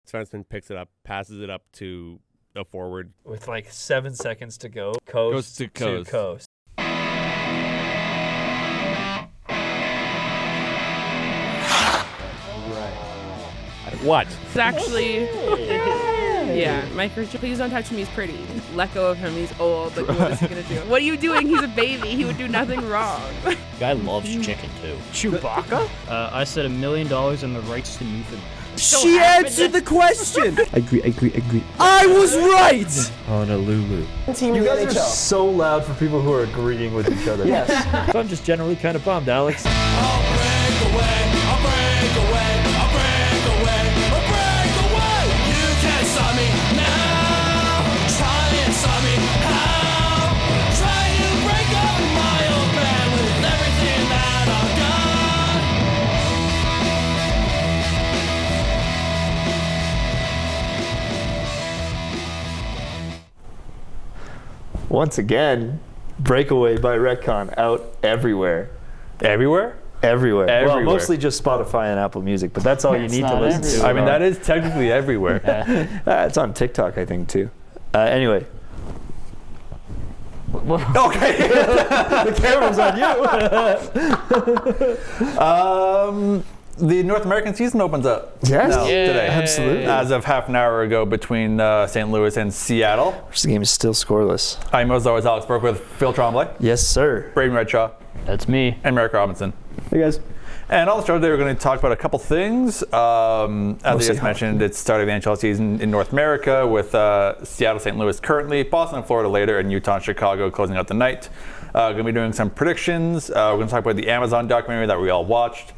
Defenseman picks it up, passes it up to a forward. With like 7 seconds to go. Goes to coast. What? It's actually, yeah, Mike Richard, please don't touch him, he's pretty. Let go of him, he's old, like what is he gonna do? What are you doing? He's a baby, he would do nothing wrong. Guy loves chicken too. Chewbacca? I said $1 million and the rights to Newfoundland. She answered the question! Agree. I was right! Honolulu. You guys are so loud for people who are agreeing with each other. Yes. I'm just generally kind of bummed, Alex. Once again, Breakaway by Retcon out everywhere. Everywhere? Everywhere. Well, Everywhere. mostly just Spotify and Apple Music, but that's all you need to listen to. I mean, that is technically everywhere. It's on TikTok, I think, too. Anyway. Okay. The camera's on you. The North American season opens up. Yes. Today. Absolutely. As of half an hour ago between St. Louis and Seattle. This game is still scoreless. I'm as always Alex Burke with Phil Tremblay, Yes, sir. Braden Redshaw, That's me. and Merrick Robinson. Hey guys. And on the show today, we're going to talk about a couple things. As I just mentioned, it's starting the NHL season in North America with Seattle, St. Louis currently, Boston and Florida later, and Utah and Chicago closing out the night. Going to be doing some predictions. We're going to talk about the Amazon documentary that we all watched.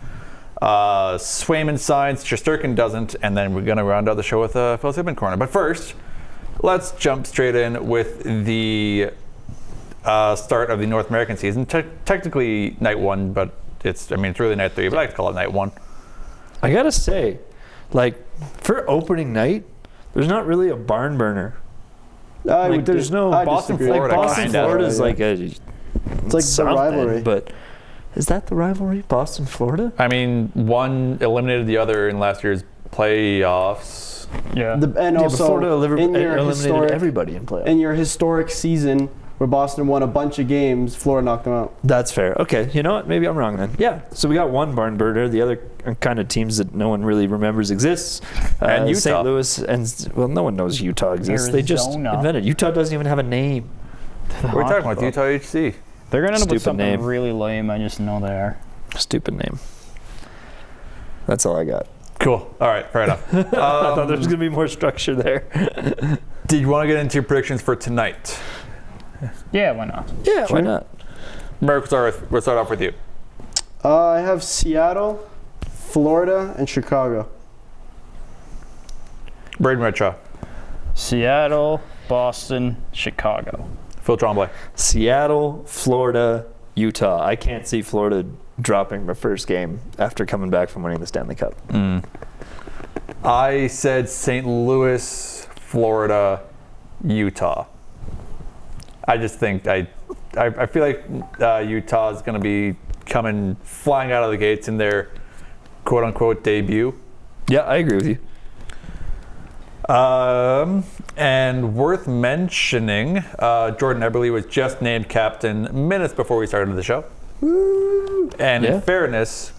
Swaym-in signs, Shesterkin doesn't, and then we're going to round out the show with Phil's Hibben Corner. But first, let's jump straight in with the start of the North American season. Technically night one, but it's really night three, but I like to call it night one. I gotta say, like, for opening night, there's not really a barn burner. There's no Boston, like Florida. Boston, Florida is like a. It's like the rivalry. But is that the rivalry? Boston, Florida? I mean, one eliminated the other in last year's playoffs. Yeah. And also, Florida eliminated historic, everybody in playoffs. in your historic season where Boston won a bunch of games, Florida knocked them out. That's fair. Okay, you know what? Maybe I'm wrong then. Yeah. So we got one barn burner. The other are kind of teams that no one really remembers exists. And Utah. St. Louis and no one knows Utah exists. They just Arizona. invented. Utah doesn't even have a name. We're talking about Utah HC. They're going to end up with Stupid something name. really lame. I just know they are. Stupid name. That's all I got. Cool. All right, fair enough. I thought there was going to be more structure there. Did you want to get into your predictions for tonight? Yeah, why not? Yeah, why not? Merrick, we'll start off with you. I have Seattle, Florida, and Chicago. Braden Redshaw. Seattle, Boston, Chicago. Phil Tremblay. Seattle, Florida, Utah. I can't see Florida dropping the first game after coming back from winning the Stanley Cup. I said St. Louis, Florida, Utah. I just think I feel like Utah is going to be coming flying out of the gates in their quote unquote debut. Yeah, I agree with you. And worth mentioning, Jordan Eberle was just named captain minutes before we started the show. Woo. And in fairness,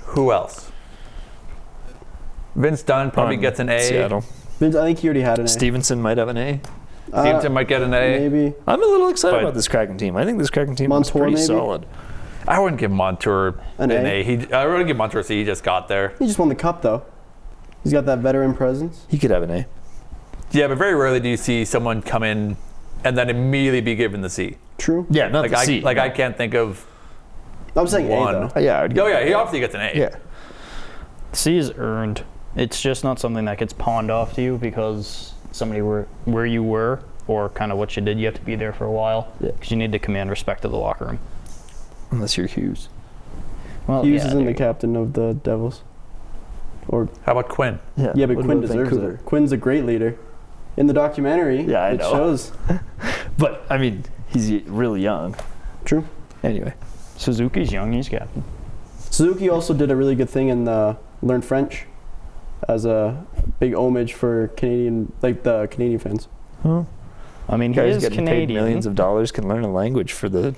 who else? Vince Dunn probably gets an A. Seattle. Vince, I think he already had an A. Stevenson might have an A. Stevenson might get an A. Maybe. I'm a little excited But- about this Kraken team. I think this Kraken team is Montour, pretty maybe? solid. I wouldn't give Montour An A? I wouldn't give Montour a C. He just got there. He just won the cup, though. He's got that veteran presence. He could have an A. Yeah, but very rarely do you see someone come in and then immediately be given the C. True. Yeah, not the C. I can't think of I'm saying one. A, though. Yeah, I'd give Oh him yeah, an he A. obviously gets an A. Yeah. C is earned. It's just not something that gets pawned off to you because somebody were where you were or kind of what you did. You have to be there for a while because you need to command respect of the locker room. Unless you're Hughes. Well, Hughes yeah, isn't there the you go. captain of the Devils. Or How about Quinn? yeah, but What Quinn about deserves Vancouver? it. Quinn's a great leader. In the documentary, Yeah, I it know. shows. But, I mean, he's really young. True. Anyway. Suzuki's young. He's captain. Suzuki also did a really good thing and learned French as a big homage for Canadian, like the Canadian fans. I mean, he Guys is getting paid Canadian. millions of dollars can learn a language for the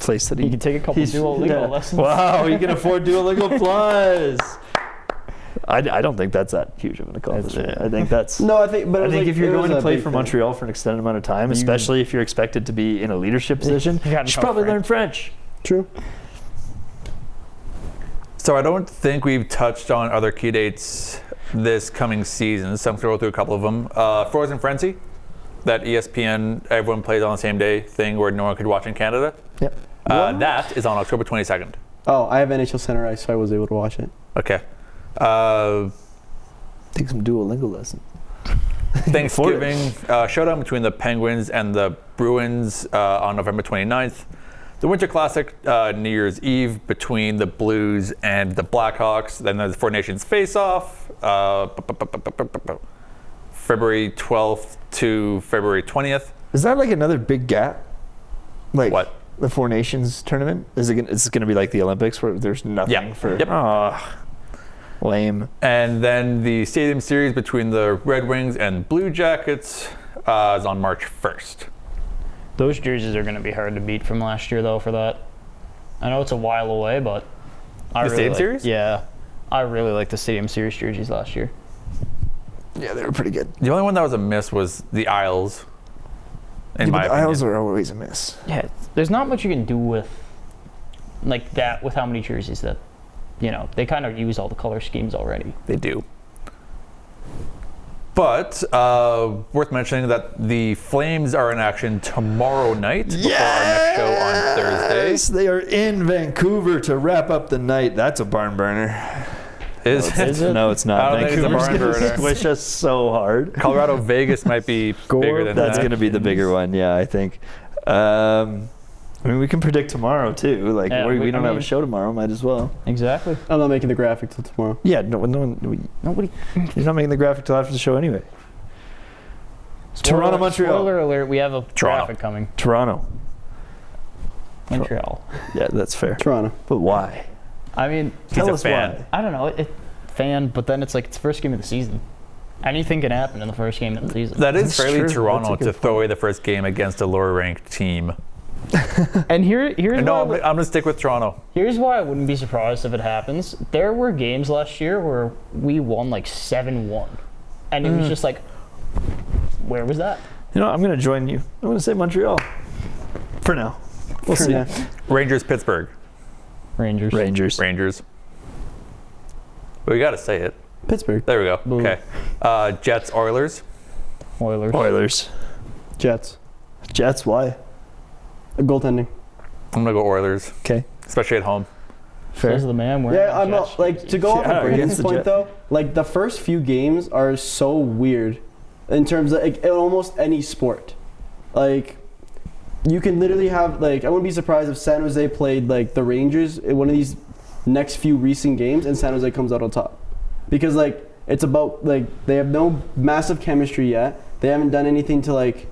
place that He can take a couple Duolingo lessons. Wow, he can afford Duolingo Plus. I don't think that's that huge of an accomplishment. I think that's. No, I think, but I it was think like, if you're it was going to a play big for thing. Montreal for an extended amount of time, especially if you're expected to be in a leadership position, you gotta should know probably French. learn French. True. So I don't think we've touched on other key dates this coming season, so I'm going to go through a couple of them. Frozen Frenzy, that ESPN everyone plays on the same day thing where no one could watch in Canada. Yep. That is on October 22nd. Oh, I have NHL Center Ice, so I was able to watch it. Okay. Take some Duolingo lessons. Thanksgiving showdown between the Penguins and the Bruins on November 29th. The Winter Classic, New Year's Eve, between the Blues and the Blackhawks. Then there's the Four Nations face-off, February 12th to February 20th. Is that like another big gap? Like What? The Four Nations tournament? Is it? It's going to be like the Olympics where there's nothing Yeah. for. Yep. Lame. And then the Stadium Series between the Red Wings and Blue Jackets is on March 1st. Those jerseys are going to be hard to beat from last year, though, for that. I know it's a while away, but I The really Stadium like, Series? Yeah. I really liked the Stadium Series jerseys last year. Yeah, they were pretty good. The only one that was a miss was the Isles, in my the opinion. Isles are always a miss. Yeah, there's not much you can do with like that with how many jerseys that, they kind of use all the color schemes already. They do. But worth mentioning that the Flames are in action tomorrow night before our next show on Thursday. Yes, they are in Vancouver to wrap up the night. That's a barn burner. Is it? No, it's not. I don't think it's a Vancouver's barn gonna burner. squish us so hard. Colorado Vegas might be bigger than That's that. going to be the bigger one, yeah, I think. I mean, we can predict tomorrow too. Like, Yeah, we I don't have a mean- show tomorrow. Might as well. Exactly. I'm not making the graphic till tomorrow. Yeah, nobody. You're not making the graphic till after the show anyway. Toronto, Montreal. Spoiler alert, we have a Toronto. graphic coming. Toronto. Montreal. Yeah, that's fair. Toronto. But why? I mean, Tell a us fan. why. I don't know. Fan, but then it's like it's the first game of the season. Anything can happen in the first game of the season. That is That's fairly true. Toronto That's a to good throw away the first game against a lower ranked team. And here's No, why I'm going to stick with Toronto. here's why I wouldn't be surprised if it happens. There were games last year where we won like 7-1, and it was just like, where was that? You know, I'm going to join you. I'm going to say Montreal. For now. We'll see. Yeah. Rangers, Pittsburgh. Rangers. Rangers. We got to say it. Pittsburgh. There we go. Boo. Okay. Jets, Oilers. Oilers. Oilers. Jets. Jets, why? Goaltending. I'm going to go Oilers, Okay. especially at home. Says the man wearing Yeah, a I'm Jets not, like, jersey. to go off Yeah, of Brandon's against the point Jet. though, like the first few games are so weird in terms of like, in almost any sport. Like, you can literally have, like, I wouldn't be surprised if San Jose played like the Rangers in one of these next few recent games and San Jose comes out on top. Because like it's about like they have no massive chemistry yet. They haven't done anything to like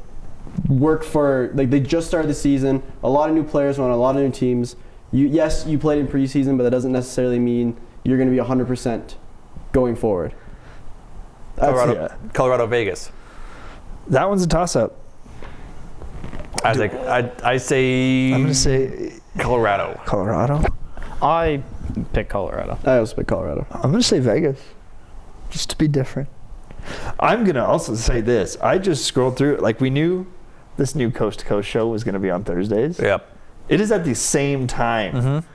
work for, like, they just started the season. A lot of new players on a lot of new teams. Yes, you played in preseason, but that doesn't necessarily mean you're going to be 100% going forward. Colorado, Vegas. That one's a toss-up. I say. I'm going to say Colorado. Colorado. I pick Colorado. I also pick Colorado. I'm going to say Vegas. Just to be different. I'm going to also say this. I just scrolled through it. Like, we knew this new Coast to Coast show was going to be on Thursdays. Yep. It is at the same time. Mm-hmm.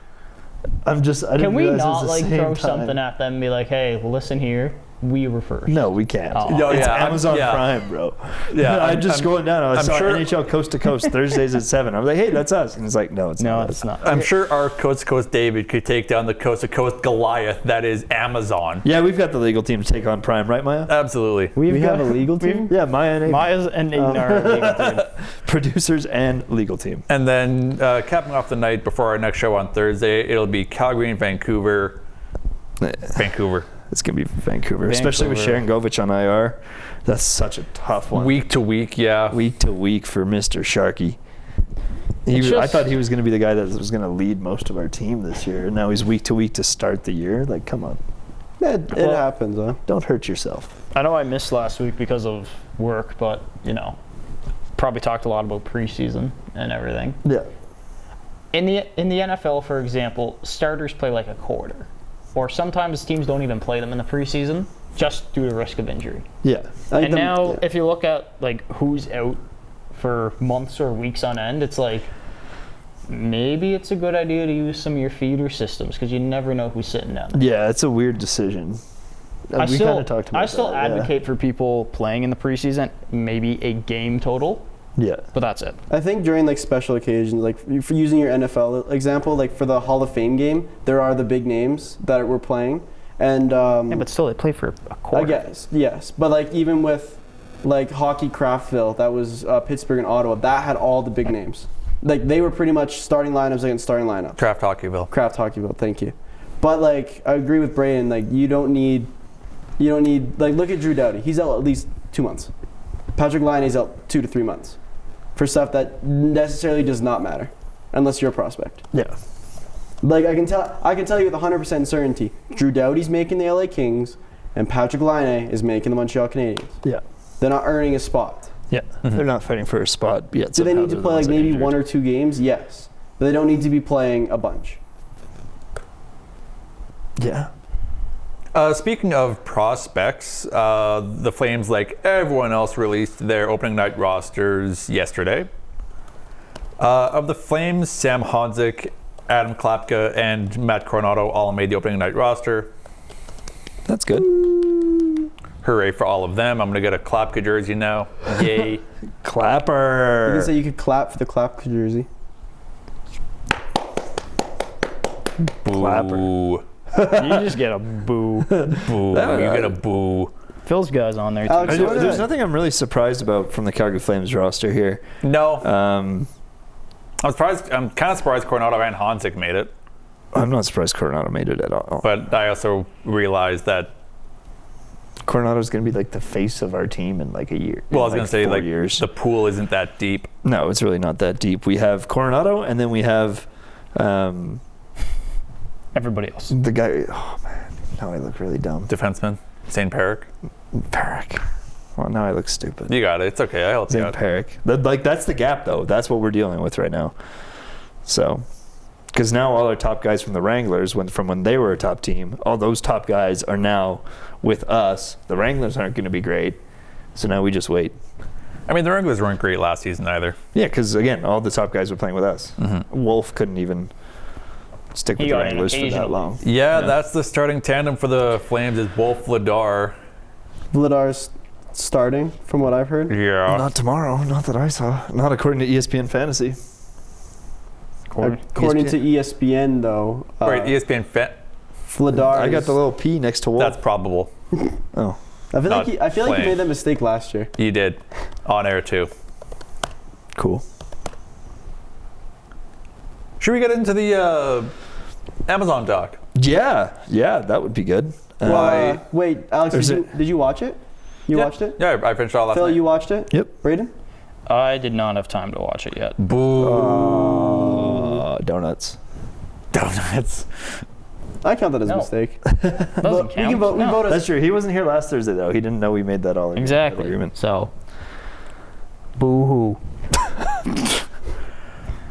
I didn't Can we realize it not was the like same throw time. something at them and be like, hey, listen here, we were first? No, we can't. Oh. No, It's yeah, Amazon yeah. Prime, bro. Yeah, I just scrolled down. I I'm saw sure- NHL Coast to Coast Thursdays at 7. I was like, hey, that's us. And it's like, no, it's No, not. it's not. I'm sure our Coast to Coast David could take down the Coast to Coast Goliath that is Amazon. Yeah, we've got the legal team to take on Prime, right, Maya? Absolutely. We have a legal team? Yeah, Maya and Abe. Maya's and our legal team. Producers and legal team. And then capping off the night before our next show on Thursday, it'll be Calgary and Vancouver. Vancouver. It's going to be Vancouver, especially with Sharon Govich on IR. That's such a tough one. Week to week, yeah. Week to week for Mr. Sharkey. It's I just- thought he was going to be the guy that was going to lead most of our team this year. And now he's week to week to start the year. Like, come on. It happens, huh? Don't hurt yourself. I know I missed last week because of work, but probably talked a lot about preseason and everything. Yeah. In the NFL, for example, starters play like a quarter, or sometimes teams don't even play them in the preseason just due to risk of injury. Yeah. And now, if you look at like who's out for months or weeks on end, it's like maybe it's a good idea to use some of your feeder systems because you never know who's sitting down there. Yeah, it's a weird decision. I we kind of talked about that, advocate for people playing in the preseason, maybe a game total. Yeah. But that's it. I think during like special occasions, like for using your NFL example, like for the Hall of Fame game, there are the big names that we're playing, and yeah, but still, they play for a quarter. I guess yes, but like even with like Hockey Craftville, that was Pittsburgh and Ottawa, that had all the big names. Like they were pretty much starting lineups against starting lineups. Kraft Hockeyville. Kraft Hockeyville, thank you. But like I agree with Brayden, like you don't need like look at Drew Doughty. He's out at least 2 months. Patrick Laine's out 2 to 3 months for stuff that necessarily does not matter unless you're a prospect. Yeah. Like I can tell you with 100% certainty, Drew Doughty's making the LA Kings and Patrick Laine is making the Montreal Canadiens. Yeah. They're not earning a spot. Yeah. They're not fighting for a spot yet. Do they need to play like maybe 1 or 2 games? Yes. But they don't need to be playing a bunch. Yeah. Speaking of prospects, the Flames, like everyone else, released their opening night rosters yesterday. Of the Flames, Sam Honzik, Adam Klapka, and Matt Coronado all made the opening night roster. That's good. Hooray for all of them. I'm going to get a Klapka jersey now. Yay. Clapper. You can say you could clap for the Klapka jersey. Clapper. Boo. You just get a boo. Boo. You get a boo. Phil's guys on there too. Alex, There's nothing I'm really surprised about from the Calgary Flames roster here. No. Um, I'm kind of surprised Coronado and Honzik made it. I'm not surprised Coronado made it at all. But I also realized that, Coronado's going to be like the face of our team in like a year. well, I was going to say, 4 like, years. the pool isn't that deep. No, it's really not that deep. We have Coronado, and then we have Everybody else. the guy. Oh man, now I look really dumb. Defenseman, St. Perrick. Perrick. Well, now I look stupid. You got it. It's okay. I helped you St. out. Perrick. Like that's the gap, though. That's what we're dealing with right now. So, because now all our top guys from the Wranglers, from when they were a top team, all those top guys are now with us. The Wranglers aren't going to be great, so now we just wait. I mean, the Wranglers weren't great last season either. Yeah, because again, all the top guys were playing with us. Mm-hmm. Wolf couldn't even stick with He the got an Wranglers for that occasional. long. Yeah, that's the starting tandem for the Flames is Wolf Vladar. Vladar's starting, from what I've heard. Yeah. Not tomorrow. Not that I saw. Not according to ESPN Fantasy. According to ESPN, though, Right, ESPN Vladar. I got the little P next to Wolf. That's probable. Oh. I feel not like he playing. made that mistake last year. You did. On air, too. Cool. Should we get into the Amazon doc? Yeah, that would be good. Why? Wait, Alex, Is did you watch it? You Yeah. watched it? Yeah, I finished all last Phil, night. you watched it? Yep. Brayden? I did not have time to watch it yet. Boo. Donuts. Donuts. I count that as a No. mistake. Doesn't We count. can vote. We No. vote as That's true. He wasn't here last Thursday though. He didn't know we made that all Exactly. agreement. So, boo-hoo.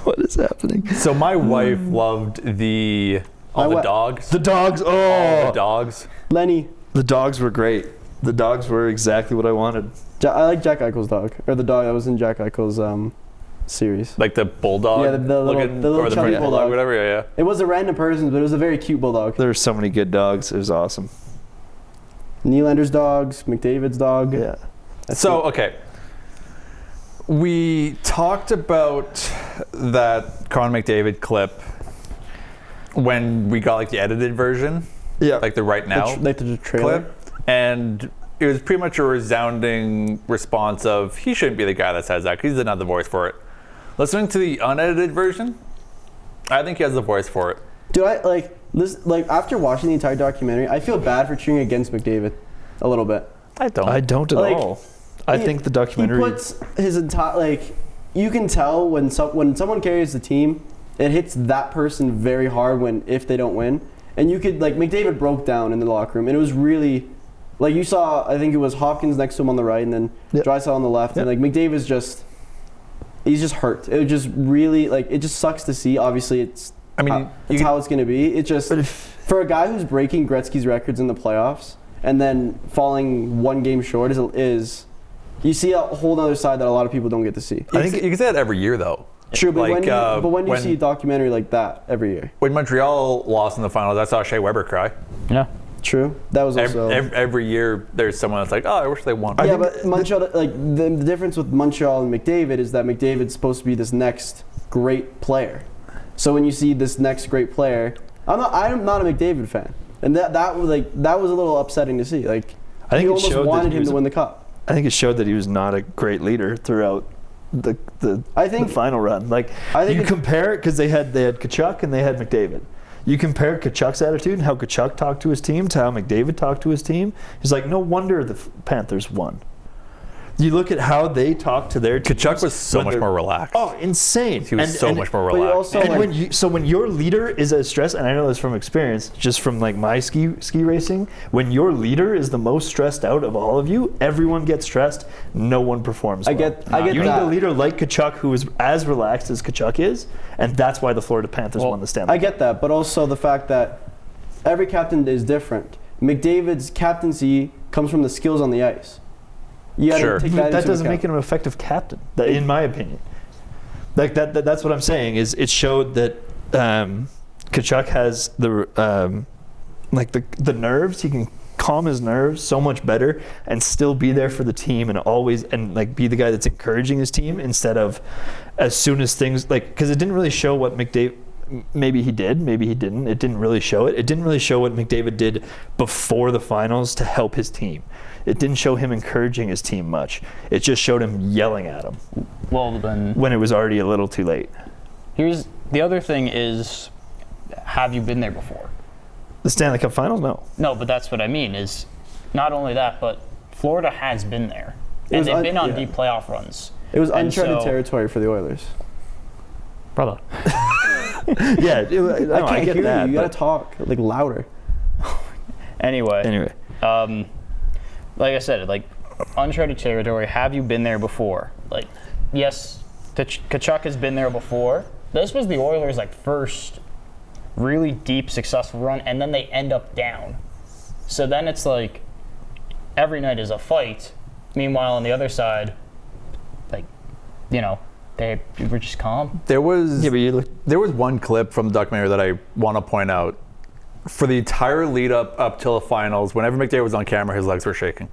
What is happening? So my wife loved all the dogs. The dogs. All the Oh, dogs. Lenny. the dogs were great. The dogs were exactly what I wanted. I like Jack Eichel's dog, or the dog that was in Jack Eichel's series. Like the bulldog. Yeah, the little- looking, the little or the chubby French bulldog. whatever. Yeah. It was a random person, but it was a very cute bulldog. There were so many good dogs. It was awesome. Nylander's dogs, McDavid's dog. Yeah. That's So it. okay, we talked about that Connor McDavid clip when we got like the edited version, Yeah. like the right now the trailer. clip, and it was pretty much a resounding response of he shouldn't be the guy that says that 'cause he's not the voice for it. Listening to the unedited version, I think he has the voice for it. Dude, I like this. Like after watching the entire documentary, I feel bad for cheering against McDavid a little bit. I don't. I don't at Like, all. I think the documentary. He puts his entire like. You can tell when someone carries the team, it hits that person very hard if they don't win. And you could like McDavid broke down in the locker room, and it was really Like you saw, I think it was Hopkins next to him on the right, and then Draisaitl on the left, and like McDavid's he's just hurt. It just really it just sucks to see. Obviously, it's how it's going to be. It just for a guy who's breaking Gretzky's records in the playoffs and then falling one game short is you see a whole other side that a lot of people don't get to see. I think you can say that every year though. True, but when you see a documentary like that every year. When Montreal lost in the finals, I saw Shea Weber cry. Yeah. True. That was also every year. There's someone that's like, oh, I wish they won. Yeah, but Montreal, the difference with Montreal and McDavid is that McDavid's supposed to be this next great player. So when you see this next great player, I'm not a McDavid fan, and that was a little upsetting to see. Like I think he almost wanted him to win the cup. I think it showed that he was not a great leader throughout the final run. Like you compare because they had Tkachuk and they had McDavid. You compare Tkachuk's attitude and how Tkachuk talked to his team to how McDavid talked to his team. He's like, no wonder the Panthers won. You look at how they talk to their teams. Kachuk was so much more relaxed. Oh, insane. He was so much more relaxed. When your leader is as stressed, and I know this from experience, just from like my ski racing, when your leader is the most stressed out of all of you, everyone gets stressed, no one performs well. I get you that. need a leader like Tkachuk who is as relaxed as Tkachuk is, and that's why the Florida Panthers won the Stanley Cup. I get that, but also the fact that every captain is different. McDavid's captaincy comes from the skills on the ice. You gotta take that doesn't make him an effective captain, in my opinion. Like that's what I'm saying. Is it showed that Tkachuk has the nerves. He can calm his nerves so much better and still be there for the team and be the guy that's encouraging his team instead of as soon as things because it didn't really show what McDavid. Maybe he did, maybe he didn't. It didn't really show it. It didn't really show what McDavid did before the finals to help his team. It didn't show him encouraging his team much. It just showed him yelling at him. Well, then when it was already a little too late. Here's the other thing is, have you been there before? The Stanley Cup Finals? No. No, but that's what I mean is not only that, but Florida has been there. And they've been on deep playoff runs. It was uncharted territory for the Oilers. Brother. I can't hear that, you. You gotta talk louder. Anyway. Like I said, uncharted territory. Have you been there before? Yes, Tkachuk has been there before. This was the Oilers' first really deep, successful run, and then they end up down. So then it's every night is a fight. Meanwhile, on the other side, they were just calm. There was one clip from the documentary that I want to point out. For the entire lead up till the finals, whenever McDavid was on camera, his legs were shaking.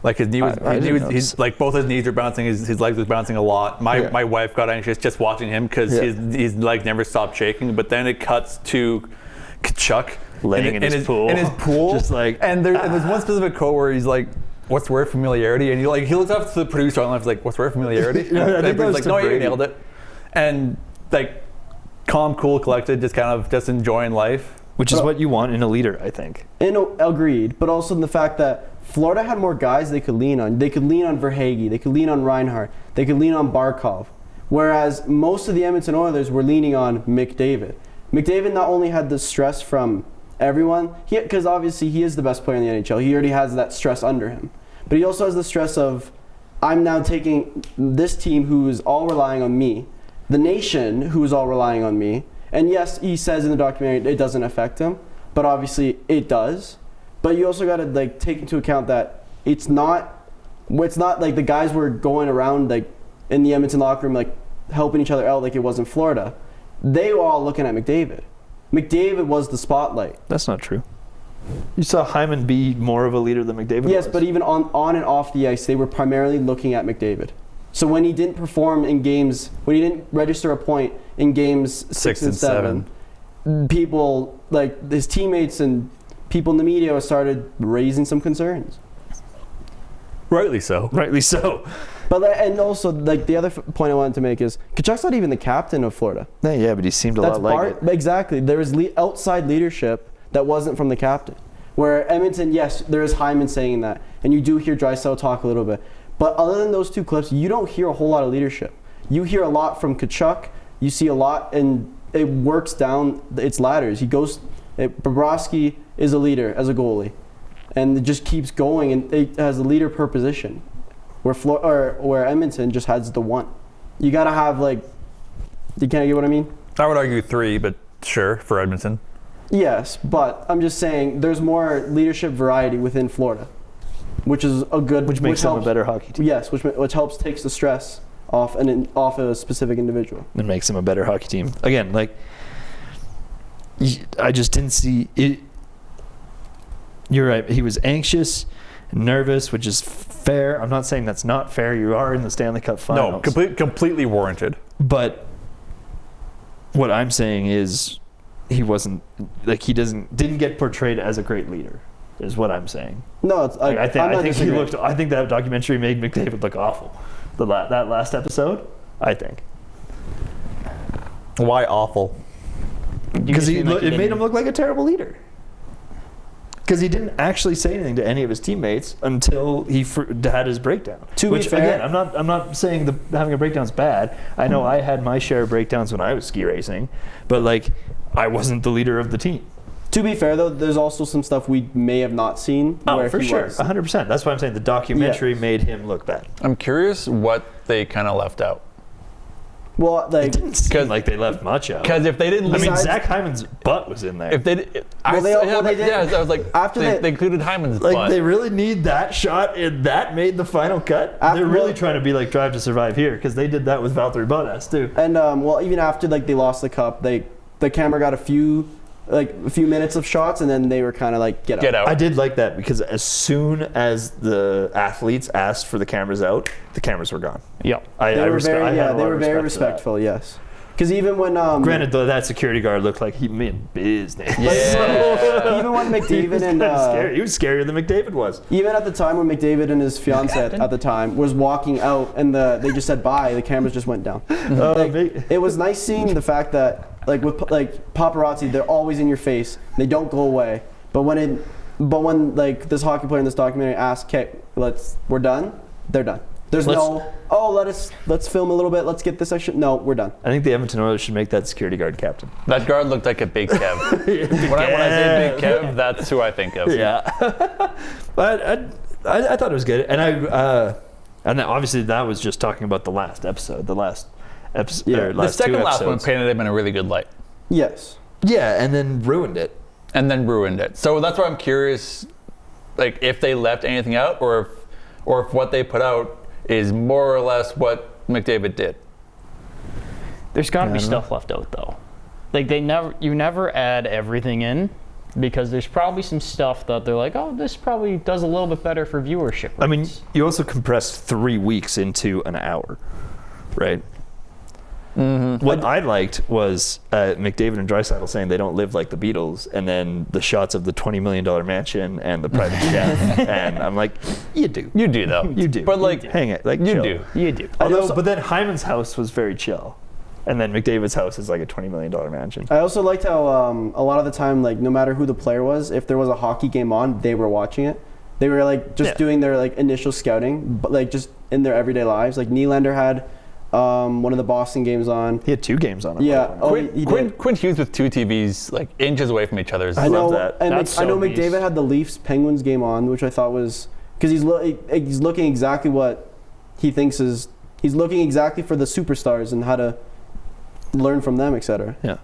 His knee was, both his knees were bouncing, his legs was bouncing a lot. My wife got anxious just watching him because his legs never stopped shaking. But then it cuts to Tkachuk laying in his pool. Just and there's one specific quote where he's like, "What's the word familiarity?" And he looks up to the producer and he's like, "What's the word familiarity?" And everybody's like, "No, you nailed it." And calm, cool, collected, just enjoying life. Which is what you want in a leader, I think. Agreed, but also in the fact that Florida had more guys they could lean on. They could lean on Verhaeghe. They could lean on Reinhart. They could lean on Barkov. Whereas most of the Edmonton Oilers were leaning on McDavid. McDavid not only had the stress from everyone, because obviously he is the best player in the NHL. He already has that stress under him. But he also has the stress of, I'm now taking this team who is all relying on me, the nation who is all relying on me. And yes, he says in the documentary it doesn't affect him, but obviously it does. But you also got to take into account that it's not the guys were going around in the Edmonton locker room helping each other out like it was in Florida. They were all looking at McDavid. McDavid was the spotlight. That's not true. You saw Hyman be more of a leader than McDavid was. Yes, but even on and off the ice, they were primarily looking at McDavid. So when he didn't perform in games, when he didn't register a point in games 6 and 7, people his teammates and people in the media started raising some concerns. Rightly so. But and also the other point I wanted to make is Tkachuk's not even the captain of Florida. Yeah, but he seemed a lot like it. Exactly. There was outside leadership that wasn't from the captain. Where Edmonton, yes, there is Hyman saying that, and you do hear Draisaitl talk a little bit. But other than those two clips, you don't hear a whole lot of leadership. You hear a lot from Tkachuk. You see a lot, and it works down its ladders. Bobrovsky is a leader as a goalie. and it just keeps going, and it has a leader per position, where Edmonton just has the one. You gotta have like, you can't get what I mean? I would argue 3, but sure, for Edmonton. Yes, but I'm just saying there's more leadership variety within Florida, which is a good, Which makes them a better hockey team. Yes, which helps takes the stress off off a specific individual. It makes them a better hockey team. Again, like, I just didn't see it. You're right. He was anxious, nervous, which is fair. I'm not saying that's not fair. You are in the Stanley Cup Finals. No, completely warranted. But what I'm saying is, he wasn't like he didn't get portrayed as a great leader. Is what I'm saying. No, it's, I think he looked. I think that documentary made McDavid look awful. That last episode, I think. Why awful? Because it made him look like a terrible leader. Because he didn't actually say anything to any of his teammates until he had his breakdown. To be fair, again, I'm not saying having a breakdown is bad. I know I had my share of breakdowns when I was ski racing, but like I wasn't the leader of the team. To be fair, though, there's also some stuff we may have not seen. Oh, for sure, 100%. That's why I'm saying the documentary made him look bad. I'm curious what they kind of left out. Well, like, it didn't seem like they left much out. Because if they didn't, Zach Hyman's butt was in there. If they, did, they did. Yeah, I was like, after they included Hyman's butt. Like they really need that shot, and that made the final cut. They're really trying to be like Drive to Survive here, because they did that with Valtteri Bottas too. And well, even after like they lost the cup, the camera got a few minutes of shots, and then they were kind of like get out. I did like that, because as soon as the athletes asked for the cameras out, the cameers were gone. Yep. They were very respectful. Yes. Because even when granted, though, that security guard looked like he meant business. Yeah. Even when McDavid and he was scarier than McDavid was. Even at the time when McDavid and his fiance at the time was walking out, and they just said bye, the cameras just went down. It was nice seeing the fact that with paparazzi, they're always in your face. They don't go away. But when this hockey player in this documentary asked, "Okay, we're done," they're done. There's let's film a little bit. Let's get this section. No, we're done. I think the Edmonton Oilers should make that security guard captain. That guard looked like a Big Kev. when I say Big Kev, that's who I think of. Yeah. But I thought it was good, and and then obviously that was just talking about the last episode. Yeah. The second last one painted him in a really good light. Yes. Yeah, and then ruined it. So that's why I'm curious, like if they left anything out, or if what they put out is more or less what McDavid did. There's got to be stuff left out though. Like you never add everything in, because there's probably some stuff that they're like, oh, this probably does a little bit better for viewership rates. I mean, you also compressed 3 weeks into an hour, right? Mm-hmm. What I liked was McDavid and Draisaitl saying they don't live like the Beatles, and then the shots of the $20 million mansion and the private jet, and I'm like, you do. You do though. You do. But like, hang it, like you chill. do. You do. But then Hyman's house was very chill, and then McDavid's house is like a $20 million mansion. I also liked how a lot of the time, like no matter who the player was, if there was a hockey game on, they were watching it. They were like just doing their like initial scouting, but like just in their everyday lives. Like Nylander had one of the Boston games on. He had 2 games on. Yeah. Quinn Hughes with 2 TVs like inches away from each other. I know that. And I know McDavid had the Leafs Penguins game on, which I thought was because he's looking exactly what he thinks is. He's looking exactly for the superstars and how to learn from them, etc. Yeah.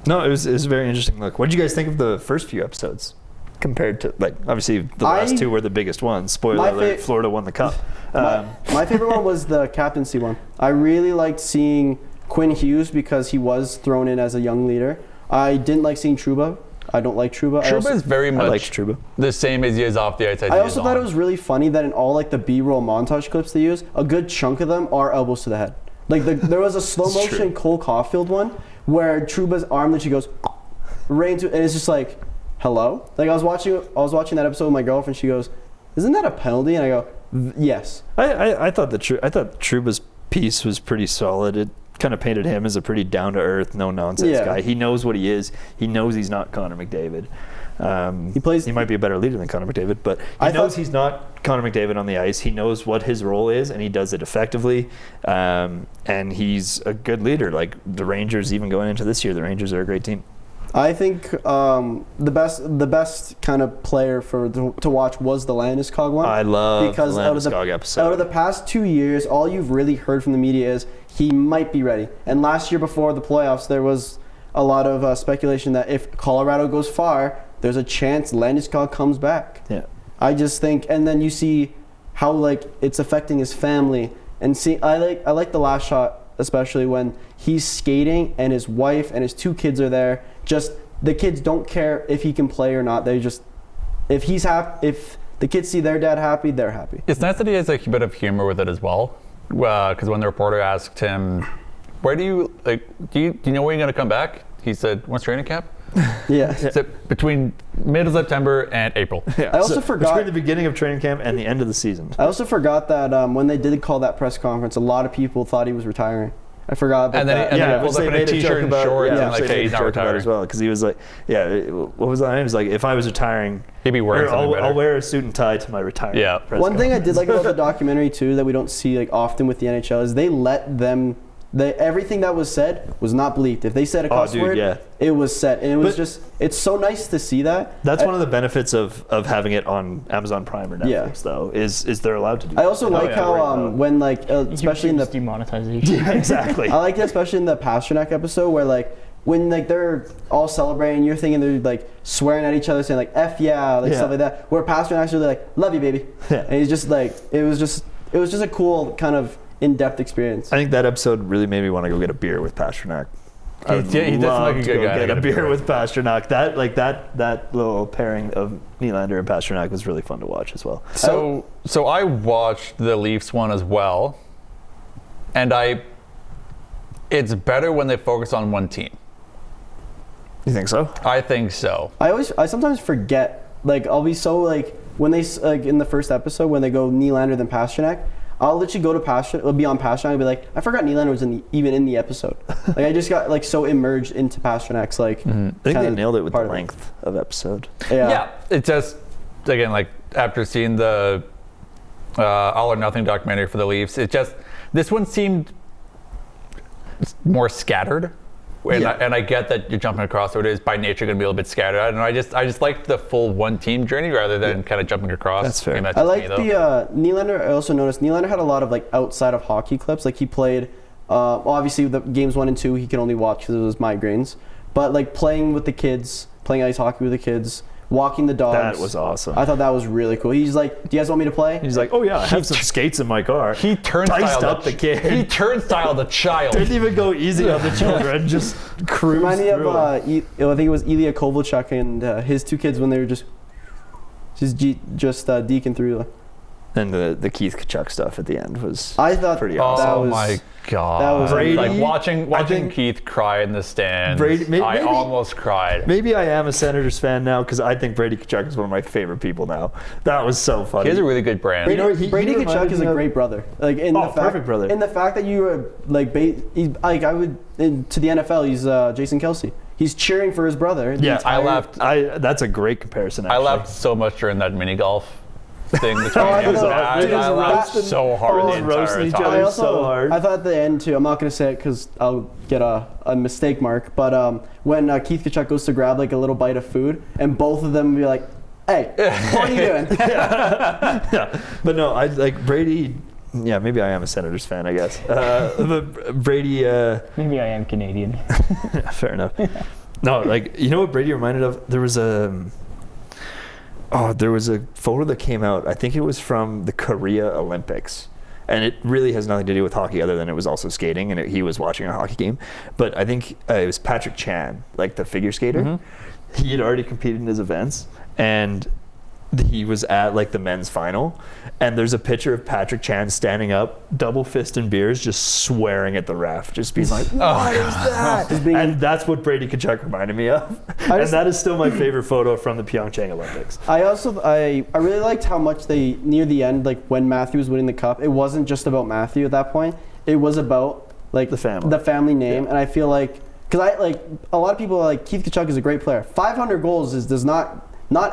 No, it was a very interesting look. What did you guys think of the first few episodes compared to, like, obviously the last 2 were the biggest ones. Spoiler alert, Florida won the cup. My favorite one was the captaincy one. I really liked seeing Quinn Hughes because he was thrown in as a young leader. I didn't like seeing Trouba. I don't like Trouba. Trouba is very much Trouba. the same as he is off the ice. I also thought it was really funny that in all like the B-roll montage clips they use, a good chunk of them are elbows to the head. Like there was a slow motion Cole Caulfield one where Trouba's arm literally goes right into, and it's just like, hello. Like I was watching that episode with my girlfriend. She goes, "Isn't that a penalty?" And I go, "Yes." I thought Trouba's piece was pretty solid. It kind of painted him as a pretty down to earth, no nonsense guy. He knows what he is. He knows he's not Connor McDavid. He might be a better leader than Connor McDavid, but he knows he's not Connor McDavid on the ice. He knows what his role is, and he does it effectively. And he's a good leader. Like the Rangers, even going into this year, the Rangers are a great team. I think the best kind of player to watch was the Landeskog one. I love because the Landeskog episode. Out of the past 2 years, all you've really heard from the media is he might be ready. And last year before the playoffs, there was a lot of speculation that if Colorado goes far, there's a chance Landeskog comes back. Yeah. I just think, and then you see how like it's affecting his family. And see, I like the last shot, especially when he's skating and his wife and his 2 kids are there. Just the kids don't care if he can play or not. They just if he's happy, if the kids see their dad happy, they're happy. It's nice that he has a bit of humor with it as well. Because when the reporter asked him, "Where do you like? Do you know when you're gonna come back?" He said, "When's training camp?" Yeah. So between mid of September and April. Yeah. I also forgot between the beginning of training camp and the end of the season. I also forgot that when they did call that press conference, a lot of people thought he was retiring. I forgot about And then that. he Yeah, pulls which up they in a made a t-shirt joke and about. shorts Yeah, and like, they hey, made he's a not joke about it retiring. as well, because he was like, what was the line? He was like, if I was retiring, He'd be wearing or something better. I'll wear a suit and tie to my retirement. Yeah. press One thing I conference. did like about the documentary too that we don't see like often with the NHL is they let them. Everything that was said was not bleeped. If they said a cuss dude, word, yeah. it was set, and it was But- just. It's so nice to see that. That's one of the benefits of having it on Amazon Prime or Netflix, Yeah. though, is they're allowed to do I also that. like yeah, how right. when like especially in the demonetization. Yeah, exactly. I like it especially in the Pasternak episode where like when like they're all celebrating, you're thinking they're like swearing at each other, saying like "f yeah," like Yeah. stuff like that. Where Pasternak's really like "love you, baby," Yeah. and he's just like it was just a cool kind of in-depth experience. I think that episode really made me want to go get a beer with Pasternak. I would He does love like a to good go guy to get get a a beer beer with Pasternak. That little pairing of Nylander and Pasternak was really fun to watch as well. So I watched the Leafs one as well, and it's better when they focus on one team. You think so? I think so. I sometimes forget, like I'll be so like when they like in the first episode when they go Nylander then Pasternak, I'll literally go to Pasternak, it'll be on Pasternak and be like, I forgot Nylander was even in the episode. Like I just got like so immersed into Pasternak's like. I think they kinda nailed it with the part of it. length of episode. Yeah, it just again like after seeing the All or Nothing documentary for the Leafs, this one seemed more scattered. And I get that you're jumping across, so it is by nature going to be a little bit scattered. I don't know. I just liked the full one team journey rather than kind of jumping across. That's fair. Maybe that's I just like me, though. the Nylander. I also noticed Nylander had a lot of like outside of hockey clips. Like he played, obviously the games 1 and 2 he could only watch because it was migraines. But like playing with the kids, playing ice hockey with the kids, walking the dogs. That was awesome. I thought that was really cool. He's like, "Do you guys want me to play?" He's like, oh yeah, I have some skates in my car. He turnstile up the kid. He turnstile the child. Didn't even go easy on the children, just cruise Remind me of through 'em. I think it was Ilya Kovalchuk and his 2 kids when they were just deking through. And the Keith Kachuk stuff at the end was I thought pretty Oh awesome. that was my god! that was Brady, like watching think- Keith cry in the stands. Brady- maybe- I almost cried. Maybe I am a Senators fan now because I think Brady Kachuk is one of my favorite people now. That was so funny. He has a really good brand. Brady, know, he Brady reminded Kachuk is me a of- great brother. Like in Oh, the fact, perfect brother. In the fact that you were like, he's like I would to the NFL. He's Jason Kelsey. He's cheering for his brother. the Yeah, entire- That's a great comparison. I Actually. laughed so much during that mini golf thing between I him and know. Dad. Dude, I laughed roasting- so hard the entire roasting each time. other. I also so hard. I thought at the end too. I'm not gonna say it because I'll get a mistake mark. But when Keith Kachuk goes to grab like a little bite of food, and both of them be like, "Hey, what are you doing?" Yeah, but no, I like Brady. Yeah, maybe I am a Senators fan, I guess. But Brady. Maybe I am Canadian. Fair enough. No, like you know what Brady reminded of? There was a photo that came out. I think it was from the Korea Olympics, and it really has nothing to do with hockey other than it was also skating, and he was watching a hockey game. But I think it was Patrick Chan, like the figure skater. Mm-hmm. He had already competed in his events, and he was at like the men's final, and there's a picture of Patrick Chan standing up, double fisting beers, just swearing at the ref, just being like, "What is that?" And that's what Brady Kachuk reminded me of, and that is still my favorite photo from the Pyeongchang Olympics. I really liked how much they near the end, like when Matthew was winning the cup, it wasn't just about Matthew at that point. It was about like The family. name, and I feel like because I like a lot of people are like Keith Kachuk is a great player. 500 goals does not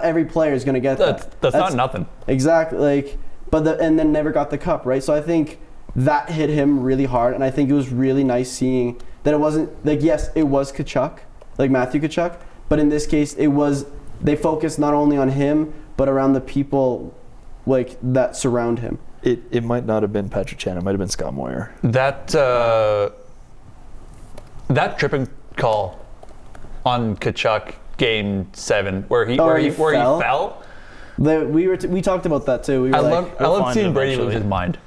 every player is going to get that. That's not nothing. Exactly, like and then never got the cup, right? So I think that hit him really hard, and I think it was really nice seeing that it wasn't like yes, it was Kachuk, like Matthew Tkachuk. But in this case, they focused not only on him, but around the people like that surround him. It might not have been Patrick Chan. It might have been Scott Moyer. That tripping call on Tkachuk game 7, where he fell. We talked about that too. We were I like, love seeing Brady lose his mind.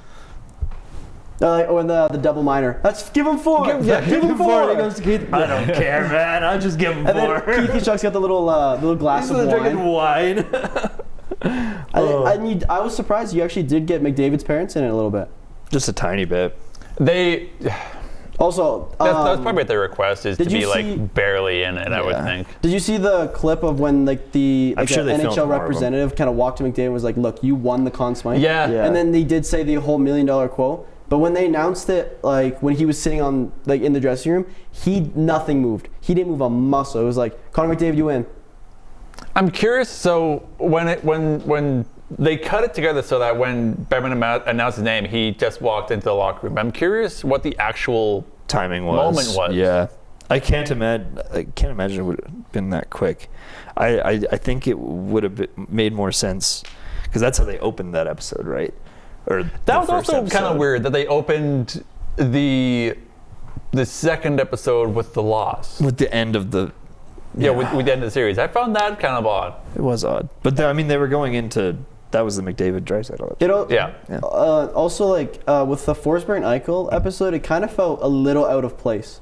or the double minor. Give him 4. Give him 4. He goes to Keith. I don't care, man. I'll just give him 4. And then Keith Tkachuk's got the little glass He's of drinking wine. wine. I was surprised you actually did get McDavid's parents in it a little bit. Just a tiny bit. Also, that's probably at their request, is to did be you see- like barely in it. I would think. Did you see the clip of when I'm sure they filmed NHL more of representative kind of walked to McDavid and was like, "Look, you won the Conn Smythe." Yeah. And then they did say the whole $1 million quote. But when they announced it, like when he was sitting on in the dressing room, nothing moved. He didn't move a muscle. It was like, Connor McDavid, you win. I'm curious. So when they cut it together so that when Bettman announced his name, he just walked into the locker room. I'm curious what the actual timing moment was. Yeah, I can't imagine it would have been that quick. I think it would have made more sense because that's how they opened that episode, right? Or that was also kind of weird that they opened the second episode with the loss. With the end of the with the end of the series. I found that kind of odd. It was odd, but they were going into. That was the McDavid Draisaitl. Also, with the Forsberg and Eichel episode, it kind of felt a little out of place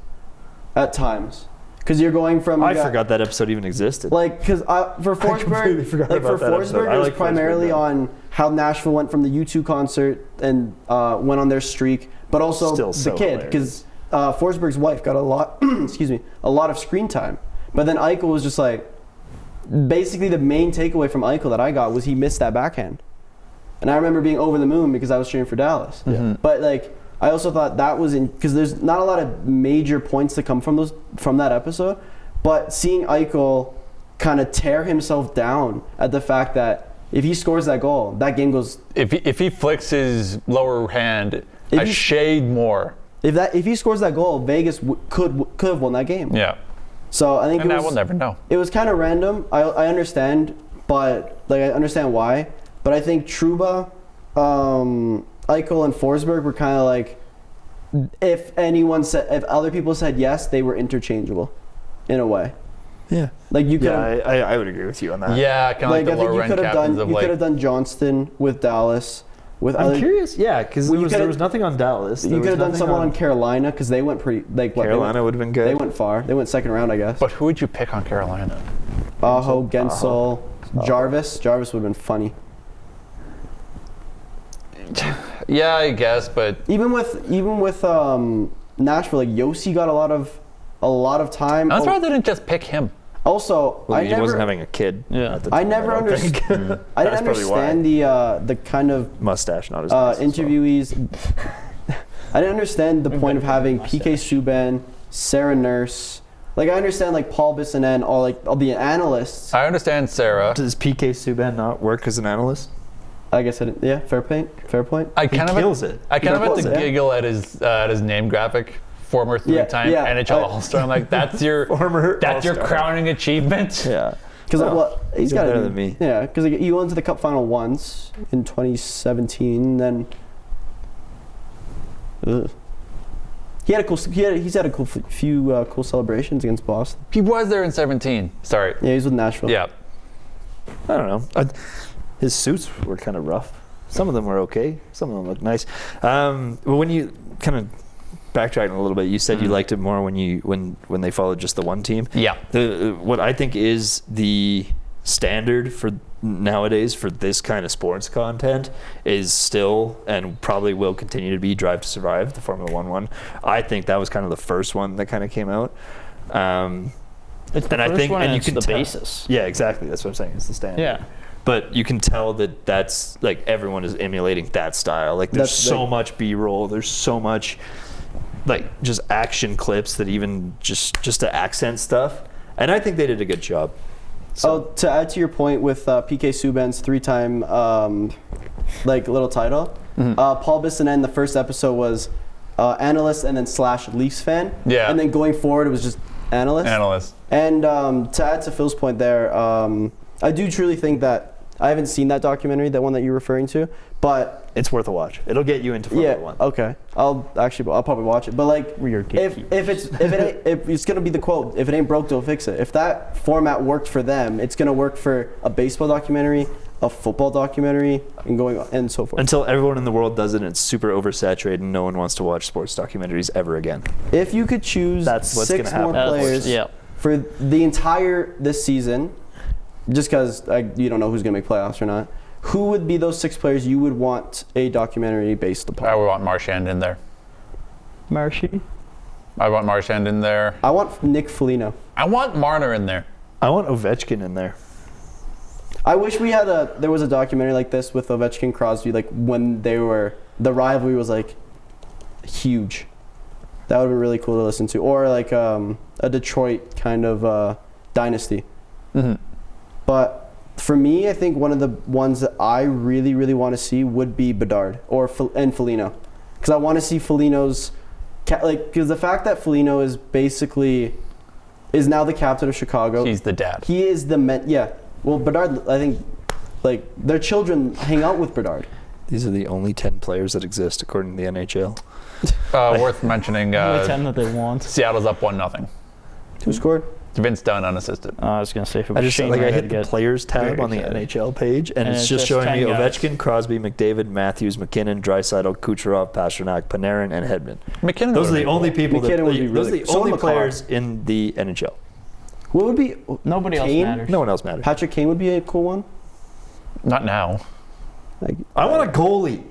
at times. Because you're going from... I forgot that episode even existed. Because for Forsberg, it was primarily on how Nashville went from the U2 concert and went on their streak, but also the kid. Because Forsberg's wife got a lot of screen time. But then Eichel was just like... Basically, the main takeaway from Eichel that I got was he missed that backhand. And I remember being over the moon because I was cheering for Dallas. Mm-hmm. But I also thought that was because there's not a lot of major points to come from that episode. But seeing Eichel kind of tear himself down at the fact that if he scores that goal, that game goes. If he flicks his lower hand a shade more. If he scores that goal, Vegas could have won that game. Yeah. So I think we'll never know. It was kind of random. I understand, but I understand why. But I think Trouba, Eichel, and Forsberg were kind of if other people said yes, they were interchangeable, in a way. Yeah. You could. I would agree with you on that. Yeah, kind of like the lower end captains of You could have done Johnston with Dallas. I'm curious, because there was nothing on Dallas. You could have done someone on Carolina because they went pretty. Carolina would have been good. They went far. They went second round, I guess. But who would you pick on Carolina? Aho, Gensel, Jarvis. Jarvis would have been funny. Yeah, I guess, but even with Nashville, Yossi got a lot of time. I'm surprised they didn't just pick him. Also, he wasn't having a kid. Yeah, at the I time, never understood. I didn't understand the kind of mustache, not as nice interviewees. I didn't understand the point of having PK Subban, Sarah Nurse. I understand Paul Bissonnette, all the analysts. I understand Sarah. Does PK Subban not work as an analyst? I guess fair point. I kind of kills it. I kind of had to giggle at his name graphic. Former 3-time NHL All-Star. I'm like, that's your crowning achievement. Yeah. Because he's got better than me. Yeah, because he went to the Cup final once in 2017. Then he's had a few cool celebrations against Boston. He was there in 17. Sorry. Yeah, he's with Nashville. Yeah. I don't know. His suits were kind of rough. Some of them were okay. Some of them looked nice. But when you kind of backtracking a little bit, you said you liked it more when they followed just the one team. Yeah. What I think is the standard for nowadays for this kind of sports content is still and probably will continue to be Drive to Survive, the Formula 1 one. I think that was kind of the first one that kind of came out. It's the first one, and you can the basis. Yeah, exactly. That's what I'm saying. It's the standard. Yeah. But you can tell that that's everyone is emulating that style. There's so much B-roll. There's so much just action clips that even just to accent stuff. And I think they did a good job. So to add to your point with PK Subban's 3-time little title, Paul Bissonnette in the first episode was analyst and then / Leafs fan. Yeah. And then going forward, it was just Analyst. And to add to Phil's point there, I do truly think that I haven't seen that documentary, that one that you're referring to, but It's worth a watch. It'll get you into Formula One. okay. I'll probably watch it. But like, We're your if it's gonna be the quote, if it ain't broke, don't fix it. If that format worked for them, it's gonna work for a baseball documentary, a football documentary, and going on and so forth. Until everyone in the world does it, and it's super oversaturated, and no one wants to watch sports documentaries ever again. If you could choose That's what's 6 gonna more happen. players for the entire this season, just because you don't know who's going to make playoffs or not, who would be those 6 players you would want a documentary based upon? I would want Marchand in there. Marshy. I want Marchand in there. I want Nick Foligno. I want Marner in there. I want Ovechkin in there. I wish there was a documentary like this with Ovechkin, Crosby, like when the rivalry was like huge. That would have been really cool to listen to. Or like a Detroit kind of dynasty. Mm-hmm. But for me, I think one of the ones that I really, really want to see would be Bedard and Foligno. Because I want to see Foligno's... Because the fact that Foligno is now the captain of Chicago. He's the dad. He is the yeah. Well, Bedard, I think, like, their children hang out with Bedard. These are the only 10 players that exist according to the NHL. Worth mentioning, Only 10 that they want. Seattle's up 1-0. Who scored? Vince Dunn unassisted. I was gonna say if it was I just Shane, I I'd hit the get players tab very on the excited. NHL page, and it's just showing 10 me guys. Ovechkin, Crosby, McDavid, Matthews, McKinnon, Draisaitl, Kucherov, Pasternak, Panarin, and Hedman. McKinnon. Those are would the be only cool. people McKinnon would be those are really the cool. So only would McLeod. players in the NHL. What would be... Nobody else Kane? matters. No one else matters. Patrick Kane would be a cool one. Not now. Like, I want a goalie.